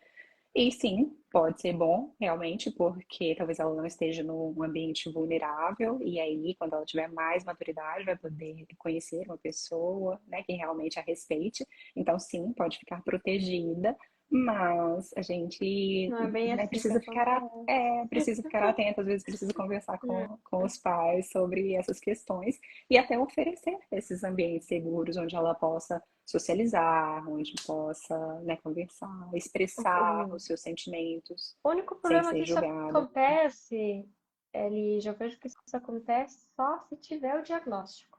E sim, pode ser bom, realmente, porque talvez ela não esteja num ambiente vulnerável, e aí, quando ela tiver mais maturidade, vai poder conhecer uma pessoa, né, que realmente a respeite. Então, sim, pode ficar protegida, mas a gente, Não é bem né, assim que precisa ficar, acontece. precisa ficar atento, às vezes precisa conversar com os pais sobre essas questões e até oferecer esses ambientes seguros onde ela possa socializar, onde possa, né, conversar, expressar O os seus sentimentos o único sem problema é ser que isso julgada. acontece, Eli, já vejo que isso acontece só se tiver o diagnóstico.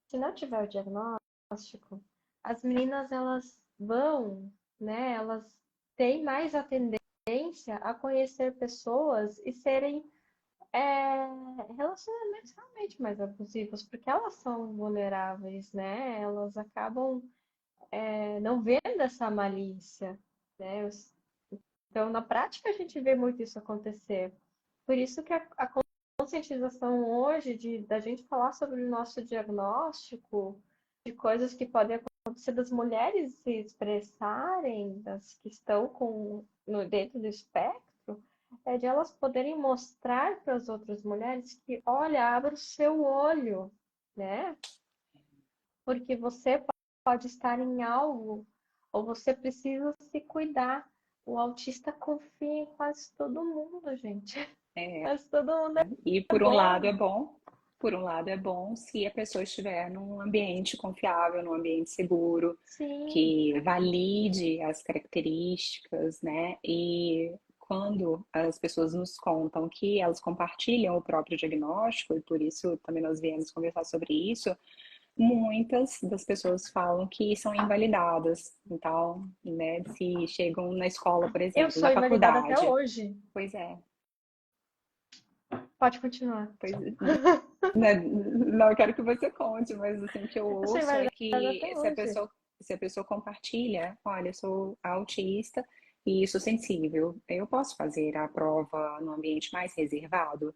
Se não tiver o diagnóstico, as meninas elas vão, né? Elas têm mais a tendência a conhecer pessoas e serem relacionamentos realmente mais abusivos, porque elas são vulneráveis, né? Elas acabam não vendo essa malícia, né? Então, na prática, a gente vê muito isso acontecer. Por isso que a conscientização hoje da gente falar sobre o nosso diagnóstico, de coisas que podem acontecer das mulheres se expressarem, das que estão dentro do espectro, é de elas poderem mostrar para as outras mulheres que, olha, abra o seu olho, né? Porque você pode estar em algo, ou você precisa se cuidar. O autista confia em quase todo mundo, gente. É, Quase todo mundo e é por um lado é bom. bom, por um lado é bom se a pessoa estiver num ambiente confiável, num ambiente seguro, Sim, que valide as características, né? E quando as pessoas nos contam que elas compartilham o próprio diagnóstico, e por isso também nós viemos conversar sobre isso, muitas das pessoas falam que são invalidadas. Então, né, se chegam na escola, por eu exemplo, sou na invalidada até faculdade, hoje. pois é, Pode continuar. pois né, não, eu quero que você conte, mas assim, o que eu Eu sou ouço é invalidada que até hoje. se a pessoa compartilha, olha, eu sou autista e sou sensível, eu posso fazer a prova no ambiente mais reservado?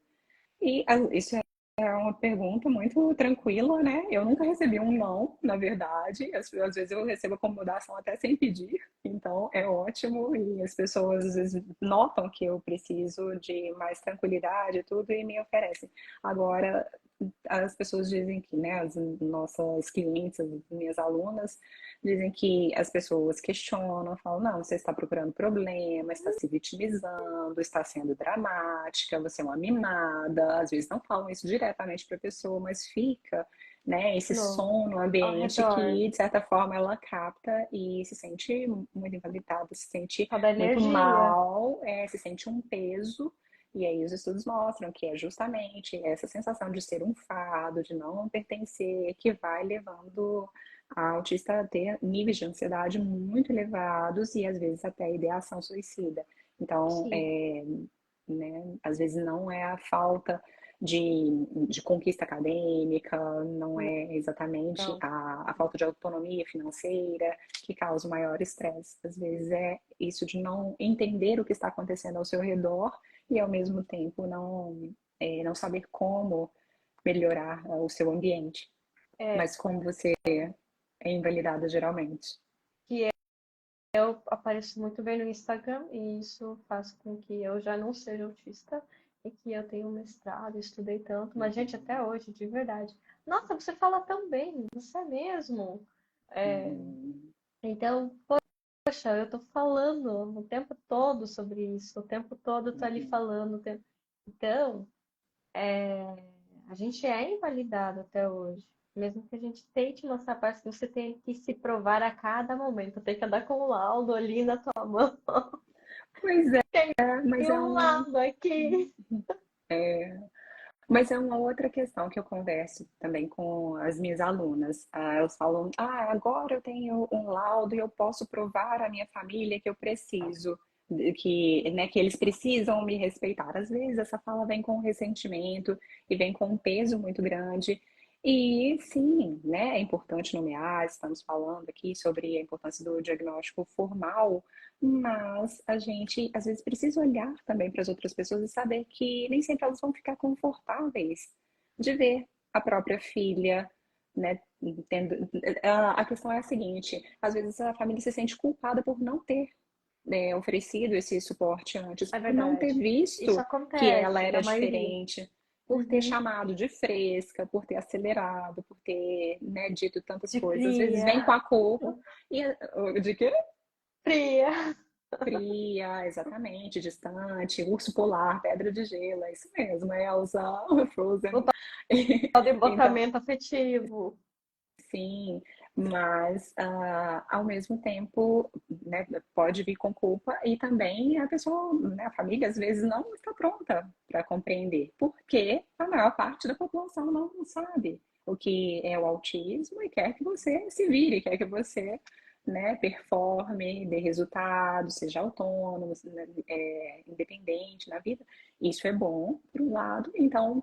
E isso é uma pergunta muito tranquila, né? Eu nunca recebi um não, na verdade. Às vezes eu recebo acomodação até sem pedir, então é ótimo. E as pessoas às vezes notam que eu preciso de mais tranquilidade e tudo e me oferecem. Agora, as pessoas dizem que, né, as nossas clientes, as minhas alunas, dizem que as pessoas questionam, falam, não, você está procurando problema, está se vitimizando, está sendo dramática, você é uma mimada. Às vezes não falam isso diretamente para a pessoa, mas fica, né, esse No, som no ao ambiente redor. que, de certa forma, ela capta e se sente muito invalidada, se sente Só da muito energia. mal, se sente um peso. E aí os estudos mostram que é justamente essa sensação de ser um fardo, de não pertencer, que vai levando a autista a ter níveis de ansiedade muito elevados e às vezes até ideação suicida. Então, Sim. né, às vezes não é a falta de conquista acadêmica, não é exatamente Não. a falta de autonomia financeira que causa o maior estresse. Às vezes é isso de não entender o que está acontecendo ao seu redor e, ao mesmo tempo, não saber como melhorar o seu ambiente. É, Mas como você é invalidada geralmente. que eu apareço muito bem no Instagram e isso faz com que eu já não seja autista e que eu tenho um mestrado, estudei tanto, mas gente, até hoje, de verdade. Nossa, você fala tão bem, você é mesmo. É, Hum, então, poxa, eu tô falando o tempo todo sobre isso, o tempo todo eu tô ali uhum. falando. Então, a gente é invalidado até hoje. Mesmo que a gente tente mostrar partes que você tem que se provar a cada momento. Tem que andar com o laudo ali na tua mão. Pois é, E um laudo aqui. mas é uma outra questão que eu converso também com as minhas alunas. Elas falam, agora eu tenho um laudo e eu posso provar à minha família que eu preciso, que eles precisam me respeitar. Às vezes essa fala vem com ressentimento e vem com um peso muito grande. E sim, né, é importante nomear, estamos falando aqui sobre a importância do diagnóstico formal, mas a gente às vezes precisa olhar também para as outras pessoas e saber que nem sempre elas vão ficar confortáveis de ver a própria filha, né? Tendo... A questão é a seguinte: às vezes a família se sente culpada por não ter, né, oferecido esse suporte antes, É por não ter verdade. Isso visto que ela acontece, era na maioria. diferente, por ter Uhum. chamado de fresca, por ter acelerado, por ter, né, dito tantas De coisas. Às vezes vem com fria. a culpa e de quê? Fria. Fria, exatamente, distante, urso polar, pedra de gelo, é isso mesmo, é Elsa O Frozen. tal de Então, botamento afetivo. sim, mas ao mesmo tempo, né, pode vir com culpa e também a pessoa, né, a família às vezes não está pronta para compreender, porque a maior parte da população não sabe o que é o autismo e quer que você se vire, quer que você, né, performe, dê resultado, seja autônomo, né, independente na vida. Isso é bom, por um lado, então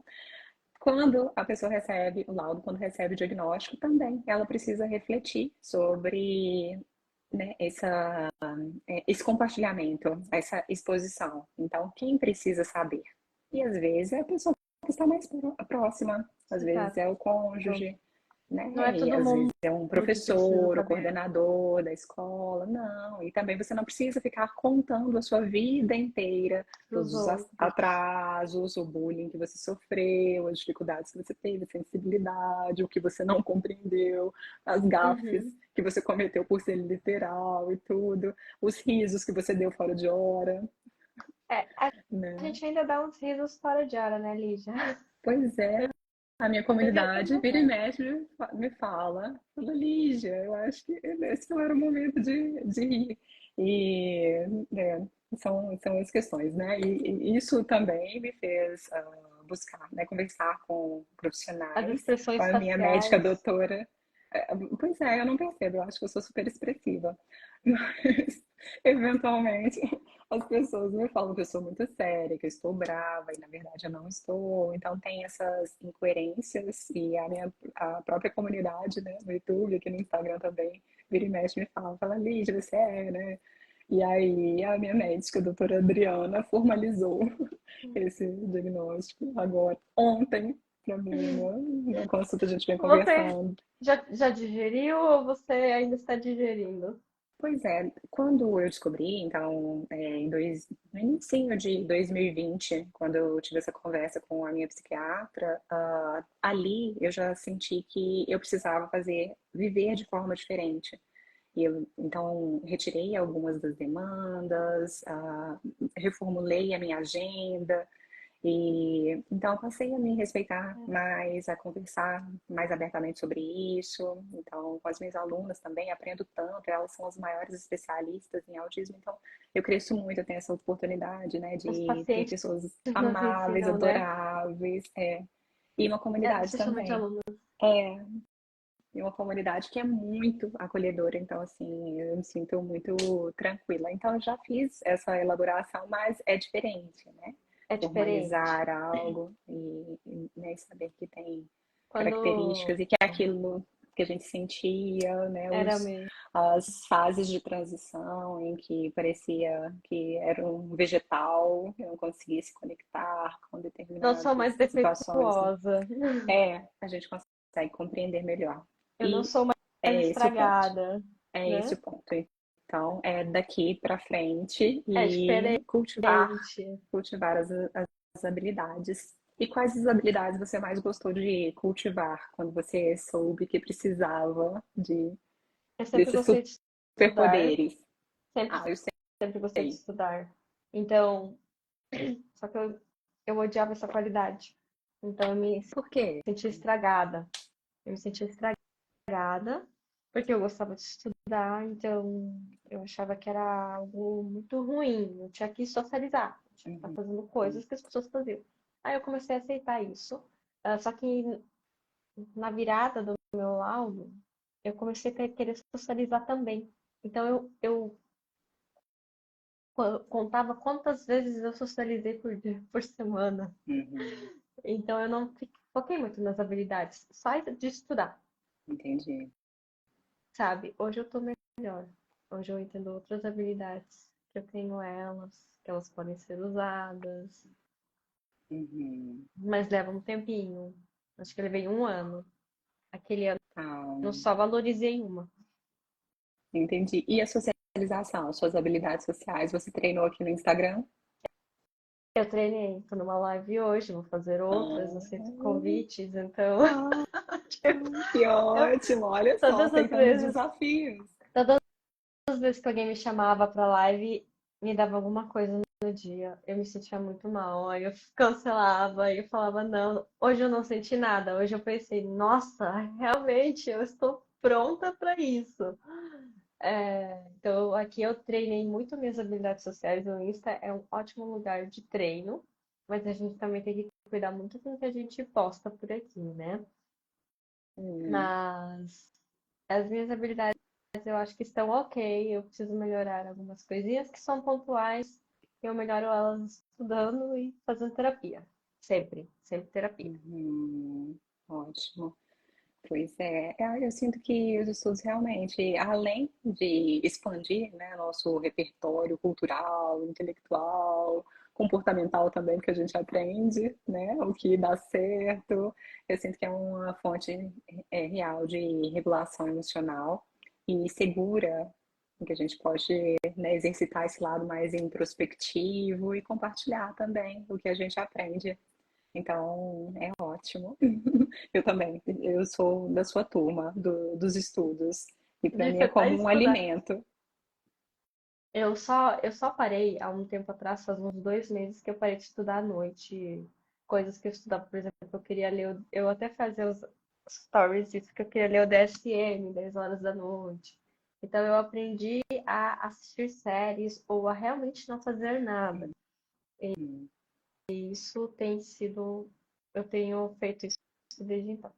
quando a pessoa recebe o laudo, quando recebe o diagnóstico, também ela precisa refletir sobre, né, esse compartilhamento, essa exposição. Então, quem precisa saber? E às vezes é a pessoa que está mais próxima, às vezes Exato. é o cônjuge, Não é né? E todo às vezes mundo é um que precisa professor, o saber coordenador da escola, não. E também você não precisa ficar contando a sua vida inteira, dos todos os outros. atrasos, o bullying que você sofreu, as dificuldades que você teve, a sensibilidade, o que você não compreendeu, as gafes Uhum. que você cometeu por ser literal e tudo, os risos que você deu fora de hora, É, a né? gente ainda dá uns risos fora de hora, né, Lígia? Pois é, a minha comunidade Ainda vira e tem. mexe me fala, Lígia, eu acho que esse não era o momento de rir. E são as questões, né? E isso também me fez buscar, né, conversar com As profissionais, com expressões a minha médica faciais. doutora. Pois é, eu não percebo, eu acho que eu sou super expressiva. Mas, eventualmente, as pessoas me falam que eu sou muito séria, que eu estou brava, e na verdade eu não estou. Então tem essas incoerências e a própria comunidade, né, no YouTube, aqui no Instagram também, vira e mexe me fala, Lígia, você é, né? E aí a minha médica, a doutora Adriana, formalizou esse diagnóstico agora, ontem, para mim, na consulta a gente vem Você conversando. já digeriu ou você ainda está digerindo? Pois é, quando eu descobri, então, no início de 2020, quando eu tive essa conversa com a minha psiquiatra, ali eu já senti que eu precisava viver de forma diferente. E eu, então, retirei algumas das demandas, reformulei a minha agenda, e então eu passei a me respeitar mais, a conversar mais abertamente sobre isso. Então, com as minhas alunas também aprendo tanto, elas são as maiores especialistas em autismo, então eu cresço muito, eu tenho essa oportunidade, né, Os de ter pacientes pessoas nos amáveis, ensinam, né? adoráveis, e uma comunidade Você chama de também. aluno. É, e uma comunidade que é muito acolhedora, então assim, eu me sinto muito tranquila. Então eu já fiz essa elaboração, mas é diferente, né? É diferente. formalizar algo né, saber que tem Quando características e que é aquilo que a gente sentia, né, era mesmo. as fases de transição em que parecia que era um vegetal, que não conseguia se conectar com Não sou determinadas mais situações, né? defeituosa. A gente consegue compreender melhor. Eu não E sou mais é esse o ponto. estragada, É esse né? o ponto. Então, é daqui para frente É e diferente. cultivar as habilidades. E quais as habilidades você mais gostou de cultivar quando você soube que precisava Eu sempre desses gostei de estudar, superpoderes? sempre, Ah, eu sempre gostei de sei. estudar. Então, só que eu odiava essa qualidade. Então, eu me Por quê? sentia estragada. Eu me sentia estragada porque eu gostava de estudar, então eu achava que era algo muito ruim. Eu tinha que socializar, eu tinha que estar Uhum. fazendo coisas que as pessoas faziam. Aí eu comecei a aceitar isso. Só que na virada do meu laudo, eu comecei a querer socializar também. Então eu contava quantas vezes eu socializei por dia, por semana. Uhum. Então eu não foquei muito nas habilidades, só de estudar, Entendi. sabe? Hoje eu tô melhor. Hoje eu entendo outras habilidades, que eu tenho elas, que elas podem ser usadas, Uhum. mas leva um tempinho. Acho que eu levei um ano. Aquele ano Ah, eu só valorizei uma. entendi. E a socialização, as suas habilidades sociais, você treinou aqui no Instagram? Eu treinei, tô numa live hoje, vou fazer outras, aceito Ah, convites, então ah, que eu, ótimo! Olha só, todas as aceitando os vezes, desafios. todas as vezes que alguém me chamava pra live, me dava alguma coisa no dia. Eu me sentia muito mal, aí eu cancelava, aí eu falava, não, hoje eu não senti nada. Hoje eu pensei, nossa, realmente eu estou pronta para isso. Então aqui eu treinei muito minhas habilidades sociais. O Insta é um ótimo lugar de treino, mas a gente também tem que cuidar muito com o que a gente posta por aqui, né? Hum, Mas as minhas habilidades eu acho que estão ok. Eu preciso melhorar algumas coisinhas que são pontuais. Eu melhoro elas estudando e fazendo terapia. Sempre, sempre terapia. ótimo. Pois eu sinto que os estudos realmente, além de expandir, né, nosso repertório cultural, intelectual, comportamental também, que a gente aprende, né, o que dá certo, eu sinto que é uma fonte real de regulação emocional e segura, em que a gente pode, né, exercitar esse lado mais introspectivo e compartilhar também o que a gente aprende. Então, é ótimo. Eu também, eu sou da sua turma, dos estudos, e para De mim é sentar e como um estudar. alimento. Eu só parei há um tempo atrás, faz uns 2 meses, que eu parei de estudar à noite. Coisas que eu estudava, por exemplo, eu queria ler, eu até fazia os stories, isso que eu queria ler o DSM, 10 horas da noite. Então eu aprendi a assistir séries ou a realmente não fazer nada. Hum, Isso tem sido, eu tenho feito isso desde então.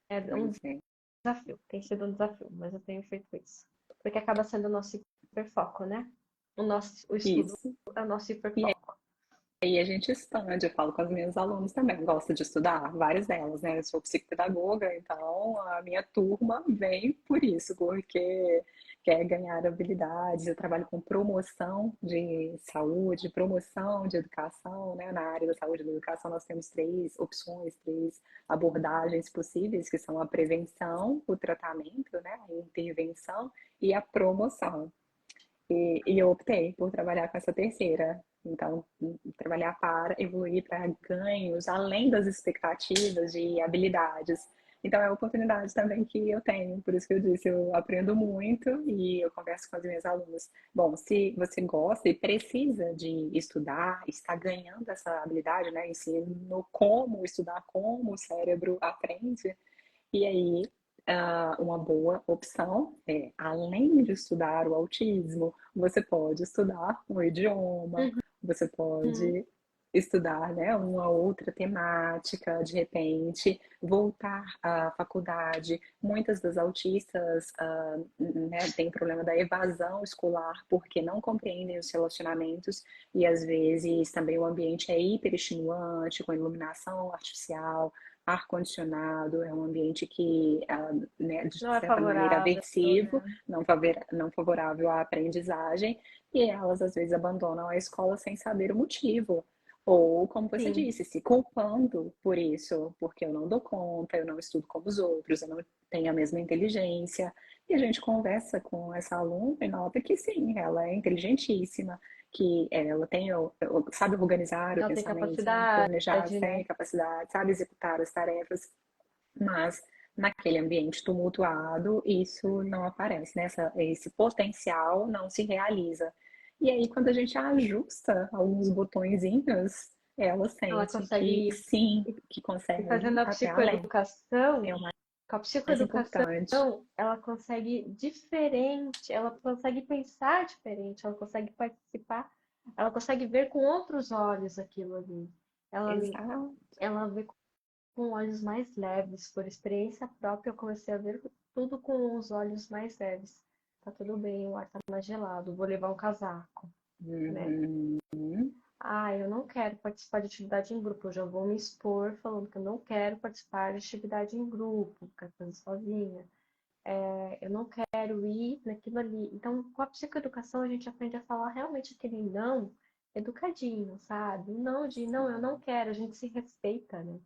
É um Pois é. desafio, tem sido um desafio, mas eu tenho feito isso. Porque acaba sendo o nosso hiperfoco, né? O estudo Isso. é o nosso E hiperfoco. aí a gente expande, eu falo com as minhas alunas também, gosto de estudar, várias delas, né? Eu sou psicopedagoga, então a minha turma vem por isso, porque quer ganhar habilidades. Eu trabalho com promoção de saúde, promoção de educação, né? Na área da saúde e da educação nós temos três opções, três abordagens possíveis, que são a prevenção, o tratamento, né? A intervenção e a promoção. E eu optei por trabalhar com essa terceira. Então, trabalhar para evoluir para ganhos além das expectativas de habilidades. Então, é a oportunidade também que eu tenho. Por isso que eu disse, eu aprendo muito e eu converso com as minhas alunas. Bom, se você gosta e precisa de estudar, está ganhando essa habilidade, né? Ensino como estudar, como o cérebro aprende. E aí, uma boa opção é, além de estudar o autismo, você pode estudar um idioma, você Uhum. pode estudar, né, uma outra temática, de repente, voltar à faculdade. Muitas das autistas, né, têm problema da evasão escolar porque não compreendem os relacionamentos e às vezes também o ambiente é hiperestimulante, com iluminação artificial, ar-condicionado, é um ambiente que, né, de Não é certa maneira favorável, aversivo, né? não favorável à aprendizagem, e elas às vezes abandonam a escola sem saber o motivo. Ou, como você Sim, disse, se culpando por isso, porque eu não dou conta, eu não estudo como os outros, eu não tenho a mesma inteligência. E a gente conversa com essa aluna e nota que sim, ela é inteligentíssima, que ela tem, sabe organizar o ela tem pensamento, sabe capacidade, planejar, tem né? capacidade, sabe executar as tarefas, mas naquele ambiente tumultuado, isso não aparece, né? Esse potencial não se realiza. E aí, quando a gente ajusta alguns botõezinhos, ela Ela sente que consegue sim, ir que e consegue fazendo a até além. É psicoeducação, o com a mais psicoeducação, importante. ela consegue diferente, ela consegue pensar diferente, ela consegue participar, ela consegue ver com outros olhos aquilo ali. Ela, Exato. ela vê com olhos mais leves. Por experiência própria, eu comecei a ver tudo com os olhos mais leves. Tá tudo bem, o ar tá mais gelado, vou levar um casaco, né? Uhum. Ah, eu não quero participar de atividade em grupo, eu já vou me expor falando que eu não quero participar de atividade em grupo, quero fazer sozinha. Eu não quero ir naquilo ali. Então, com a psicoeducação, a gente aprende a falar realmente aquele não educadinho, sabe? Não de não, eu não quero, a gente se respeita, né?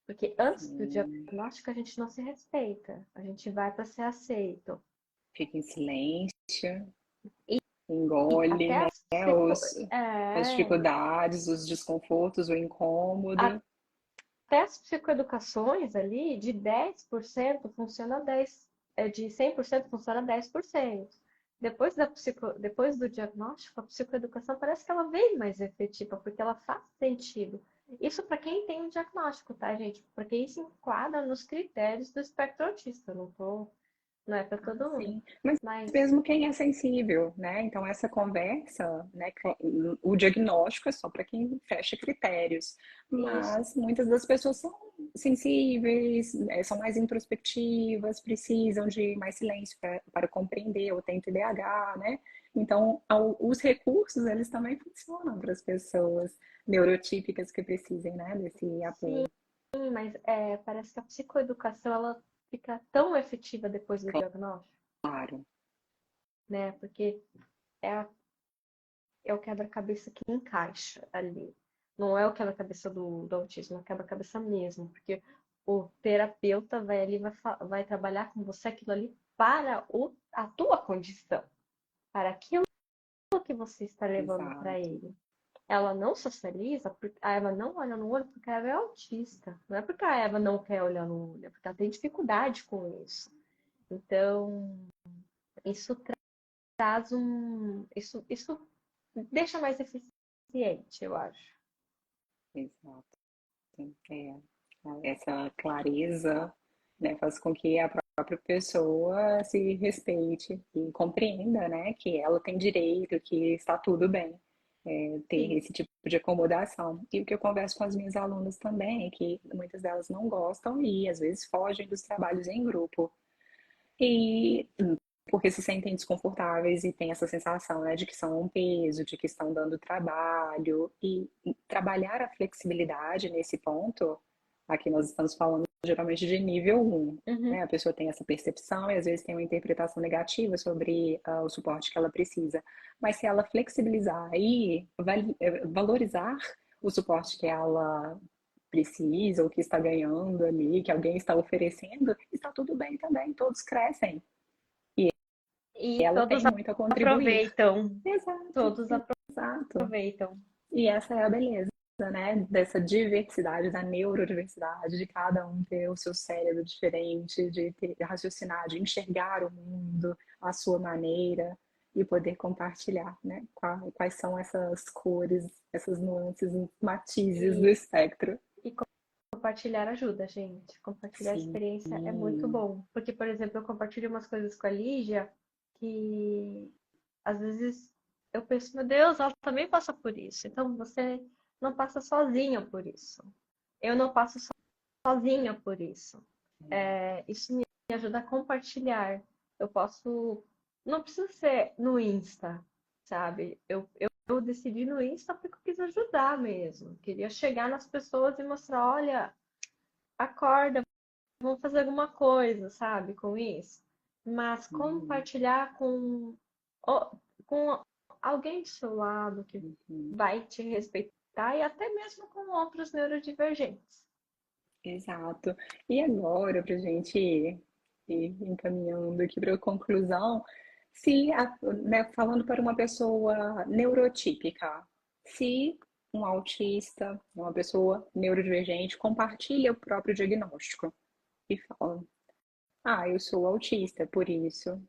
Porque antes do Sim. diagnóstico, a gente não se respeita, a gente vai para ser aceito. Fica em silêncio, E engole, até né? As é, dificuldades, os desconfortos, o incômodo. até as psicoeducações ali, de 10% funciona 10, de 100% funciona 10%. Depois do diagnóstico, a psicoeducação parece que ela vem mais efetiva, porque ela faz sentido. Isso para quem tem um diagnóstico, tá, gente? Porque isso enquadra nos critérios do espectro autista. Não é para todo mundo. Sim, mas Mas mesmo quem é sensível, né? Então essa conversa, né? O diagnóstico é só para quem fecha critérios, isso, mas muitas das pessoas são sensíveis, são mais introspectivas, precisam de mais silêncio para compreender, ou tem TDAH, né? Então os recursos eles também funcionam para as pessoas neurotípicas que precisem, né? Desse sim, apoio. mas parece que a psicoeducação ela fica tão efetiva depois do diagnóstico, Claro. né? Porque é a é o quebra-cabeça que encaixa ali. Não é o quebra-cabeça do autismo, é o quebra-cabeça mesmo, porque o terapeuta vai ali, vai trabalhar com você aquilo ali para a tua condição, para aquilo que você está levando para Exato. ele. Ela não socializa, a Eva não olha no olho porque ela é autista. Não é porque a Eva não quer olhar no olho, é porque ela tem dificuldade com isso. Então, isso traz isso deixa mais eficiente, eu acho. Exato. É, essa clareza, né, faz com que a própria pessoa se respeite e compreenda, né, que ela tem direito, que está tudo bem, ter Sim. esse tipo de acomodação. E o que eu converso com as minhas alunas também é que muitas delas não gostam e às vezes fogem dos trabalhos em grupo. E porque se sentem desconfortáveis e têm essa sensação, né, de que são um peso, de que estão dando trabalho. E trabalhar a flexibilidade nesse ponto, aqui nós estamos falando geralmente de nível 1, Uhum. né? A pessoa tem essa percepção e às vezes tem uma interpretação negativa sobre o suporte que ela precisa. Mas se ela flexibilizar e valorizar o suporte que ela precisa ou que está ganhando ali, que alguém está oferecendo, está tudo bem também, todos crescem. E Ela todos tem muito a contribuir. aproveitam. Exato, Todos exato. aproveitam. E essa é a beleza, né? Dessa diversidade, da neurodiversidade, de cada um ter o seu cérebro diferente, de raciocinar, de enxergar o mundo à sua maneira e poder compartilhar, né? Quais são essas cores, essas nuances, matizes do E, espectro. e compartilhar ajuda, gente. Compartilhar Sim, experiência é muito bom. Porque, por exemplo, eu compartilho umas coisas com a Lígia que às vezes eu penso, meu Deus, ela também passa por isso. Então você não passa sozinha por isso. Eu não passo sozinha por isso. Isso me ajuda a compartilhar. Eu posso. Não precisa ser no Insta, sabe? Eu decidi no Insta porque eu quis ajudar mesmo. Queria chegar nas pessoas e mostrar: olha, acorda, vamos fazer alguma coisa, sabe? Com isso. Mas Uhum, compartilhar com alguém do seu lado que uhum. vai te respeitar e até mesmo com outros neurodivergentes. Exato. E agora, para a gente ir encaminhando aqui para a conclusão, né, falando para uma pessoa neurotípica, se um autista, uma pessoa neurodivergente, compartilha o próprio diagnóstico e fala: ah, eu sou autista, por isso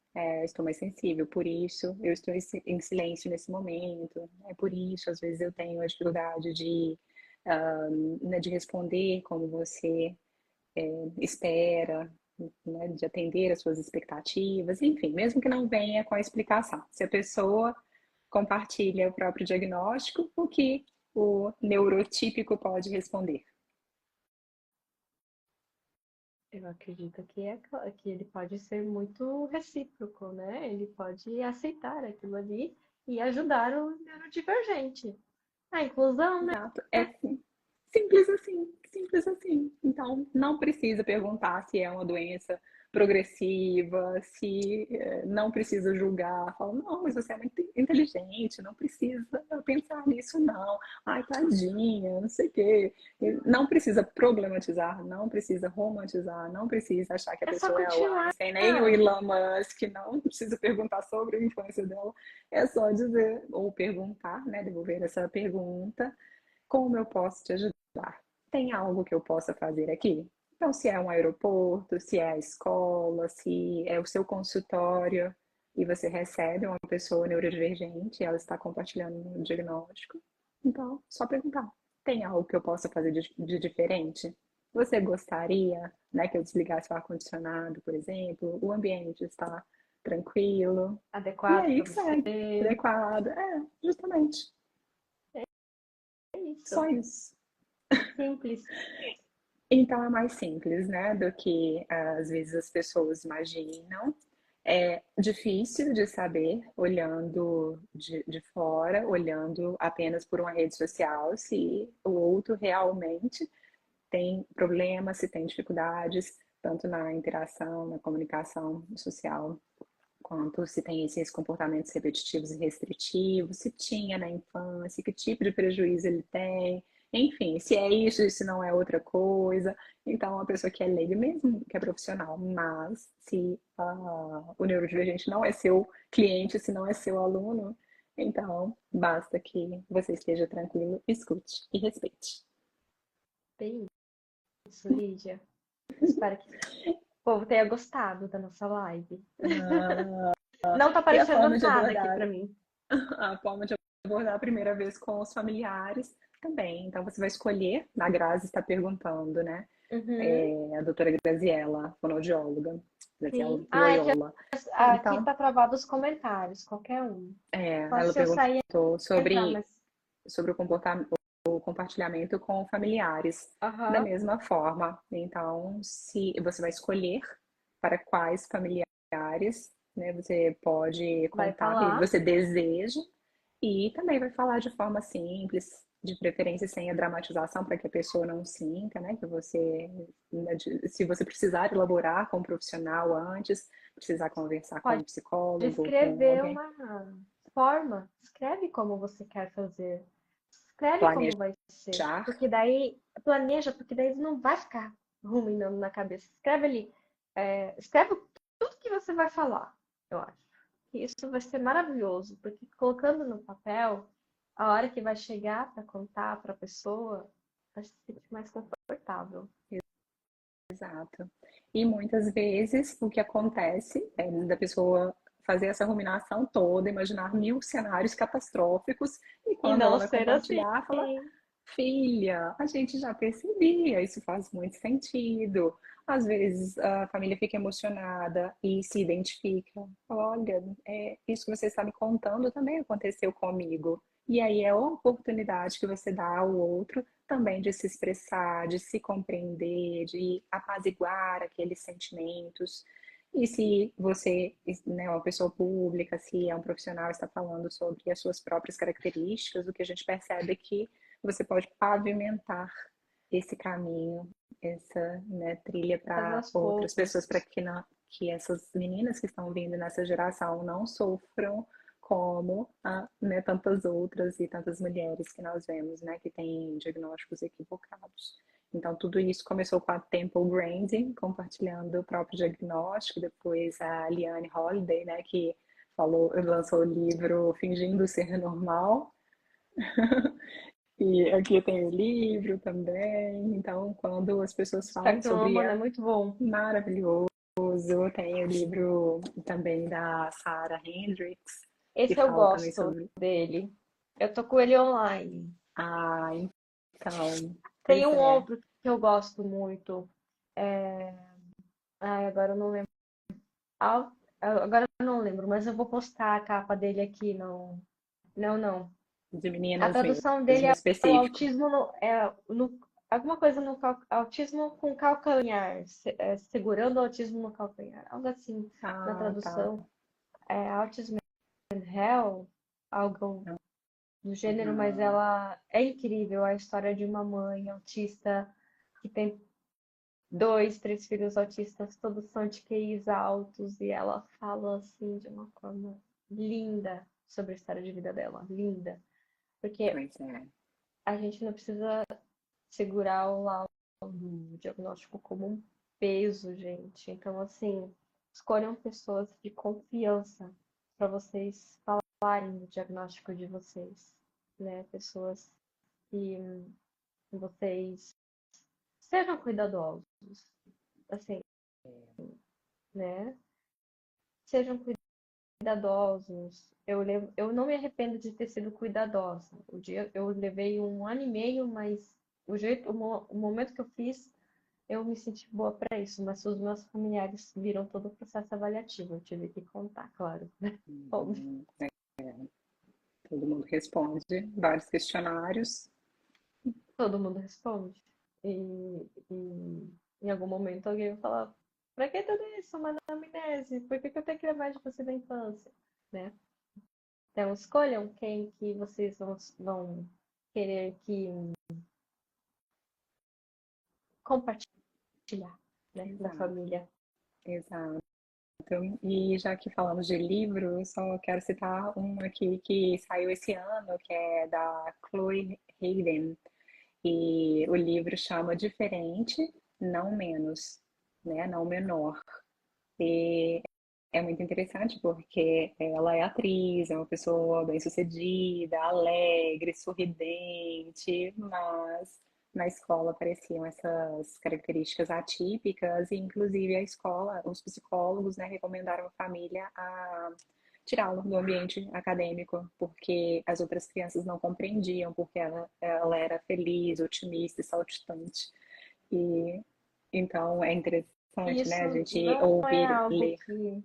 estou mais sensível, por isso eu estou em silêncio nesse momento, é por isso às vezes eu tenho a dificuldade né, de responder como você espera, né, de atender às suas expectativas, enfim, mesmo que não venha com a explicação. Se a pessoa compartilha o próprio diagnóstico, o que o neurotípico pode responder? Eu acredito que ele pode ser muito recíproco, né? Ele pode aceitar aquilo ali e ajudar o neurodivergente. A inclusão, né? Exato, é simples assim, simples assim. Então, não precisa perguntar se é uma doença progressiva, se não precisa julgar. Fala, não, mas você é muito inteligente, não precisa pensar nisso, não. Ai, tadinha, não sei o quê. Não precisa problematizar, não precisa romantizar, não precisa achar que a É só pessoa é o continuar. Einstein, nem o Elon Musk, não precisa perguntar sobre a infância dela. É só dizer, ou perguntar, né, devolver essa pergunta: como eu posso te ajudar? Tem algo que eu possa fazer aqui? Então, se é um aeroporto, se é a escola, se é o seu consultório e você recebe uma pessoa neurodivergente, ela está compartilhando um diagnóstico, então, só perguntar: tem algo que eu possa fazer de diferente? Você gostaria, né, que eu desligasse o ar-condicionado, por exemplo? O ambiente está tranquilo? E Adequado aí para que segue, você. adequado. Justamente, É só isso. isso. Simples. Então é mais simples, né, do que às vezes as pessoas imaginam. É difícil de saber olhando de fora, olhando apenas por uma rede social, se o outro realmente tem problemas, se tem dificuldades, tanto na interação, na comunicação social, quanto se tem esses comportamentos repetitivos e restritivos, se tinha na infância, que tipo de prejuízo ele tem, enfim, se é isso, se não é outra coisa. Então, uma pessoa que é leiga, mesmo que é profissional, mas se o neurodivergente não é seu cliente, se não é seu aluno, então basta que você esteja tranquilo, escute e respeite. Bem isso, Lídia. Espero que o povo tenha gostado da nossa live. Ah, Não tá e a aparecendo forma de nada aqui abordar pra mim. a forma de abordar a primeira vez com os familiares também. Então, você vai escolher, a Grazi está perguntando, né? Uhum, A doutora Graziella, fonoaudióloga, sim. Graziella Ah, é que Loyola. aqui Então, tá travado os comentários, qualquer um. Só ela se eu sair perguntou e entrar, mas. sobre o compartilhamento com familiares da Aham, mesma forma. Então, se você vai escolher para quais familiares, né, você pode vai contar que falar. você deseja. E também vai falar de forma simples, de preferência sem a dramatização, para que a pessoa não sinta, né, que você, né, se você precisar elaborar com um profissional antes, precisar conversar com um Pode psicólogo ou com escrever alguém, uma forma. Escreve como você quer fazer. Escreve como vai ser. planejar. Porque daí, planeja, porque daí não vai ficar ruminando na cabeça. Escreve ali. Escreve tudo que você vai falar, eu acho. E isso vai ser maravilhoso, porque colocando no papel, a hora que vai chegar para contar para a pessoa, vai se sentir mais confortável. Exato. E muitas vezes o que acontece é da pessoa fazer essa ruminação toda, imaginar mil cenários catastróficos, e E quando ela não vai ser assim. compartilhar, fala: Filha, a gente já percebia, isso faz muito sentido. Às vezes a família fica emocionada e se identifica. Olha, isso que você está me contando também aconteceu comigo. E aí é a oportunidade que você dá ao outro também de se expressar, de se compreender, de apaziguar aqueles sentimentos. E se você, né, é uma pessoa pública, se é um profissional, está falando sobre as suas próprias características, o que a gente percebe é que você pode pavimentar esse caminho, essa, né, trilha Faz para aos outras pessoas, para poucos. que, que essas meninas que estão vindo nessa geração não sofram como né, tantas outras e tantas mulheres que nós vemos, né, que têm diagnósticos equivocados. Então, tudo isso começou com a Temple Grandin, compartilhando o próprio diagnóstico, depois a Liane Holiday, né, que lançou o livro Fingindo Ser Normal, e aqui tem o livro também. Então, quando as pessoas falam Espectro sobre Woman é muito bom. maravilhoso, tem o livro também da Sarah Hendricks, que Esse eu fala também gosto sobre. dele. Eu tô com ele online. Ah, então, Tem pois um é. outro que eu gosto muito. Ai, agora eu não lembro. Agora eu não lembro, mas eu vou postar a capa dele aqui. Não, não, não. De A meninas tradução dele mesmo, é o específico. autismo alguma coisa no autismo com calcanhar, segurando o autismo no calcanhar, algo assim na Ah, tá. tradução. É Autism in Hell, algo do gênero, mas Uhum. ela é incrível a história de uma mãe autista que tem dois, três filhos autistas, todos são de QIs altos, e ela fala assim de uma forma linda sobre a história de vida dela, linda. Porque Pois é. a gente não precisa segurar o laudo do diagnóstico como um peso, gente. Então, assim, escolham pessoas de confiança para vocês falarem do diagnóstico de vocês, né? Pessoas que vocês sejam cuidadosos, assim, né? Sejam cuidadosos. Eu não me arrependo de ter sido cuidadosa. Eu levei 1 ano e meio, mas o momento que eu fiz, eu me senti boa para isso. Mas os meus familiares viram todo o processo avaliativo. Eu tive que contar, claro, né? Óbvio. Uhum. Todo mundo responde vários questionários. Todo mundo responde. E em algum momento alguém vai falar: pra que tudo isso? Uma anamnese? Por que eu tenho que levar de você da infância? Né? Então, escolham quem que vocês vão querer que compartilhar, né, da Exato, família. exato. E já que falamos de livro, eu só quero citar um aqui que saiu esse ano, que é da Chloe Hayden. E o livro chama Diferente, Não Menos, né? Não menor. E é muito interessante porque ela é atriz, é uma pessoa bem-sucedida, alegre, sorridente, mas na escola apareciam essas características atípicas e inclusive a escola, os psicólogos, né, recomendaram a família a tirá-lo do ambiente acadêmico, porque as outras crianças não compreendiam, porque ela era feliz, otimista e saltitante. E então é E interessante, né, isso a gente não é ouvir, algo ler. que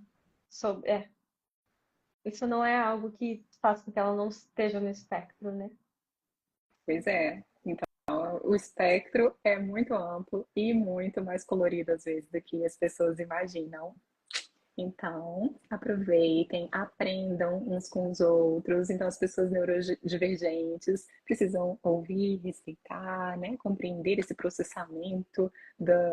isso não é algo que faz com que ela não esteja no espectro, né? Pois é. Então, o espectro é muito amplo e muito mais colorido às vezes do que as pessoas imaginam. Então, aproveitem, aprendam uns com os outros. Então, as pessoas neurodivergentes precisam ouvir, respeitar, né? Compreender esse processamento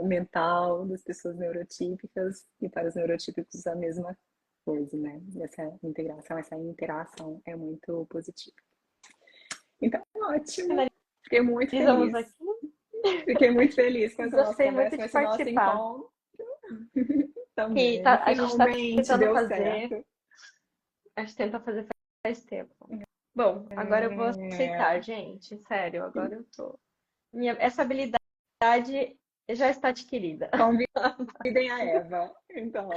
mental das pessoas neurotípicas e para os neurotípicos a mesma coisa, né? Essa integração, essa interação é muito positiva. Então, ótimo. Fiquei muito Finalizamos feliz. aqui. Fiquei muito feliz com essa nossa Gostei muito conversa, com de esse nosso participar. encontro Que também. a gente está Finalmente tentando deu fazer, certo. a gente tenta fazer faz tempo. Bom, agora eu vou aceitar, É... gente. Sério, agora eu tô. Essa habilidade já está adquirida. Convidem a Eva, então.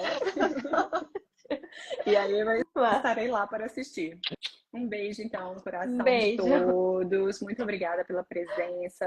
E aí eu Mas, estarei lá para assistir. Um beijo, então, no Um coração de beijo. todos. Muito obrigada pela presença.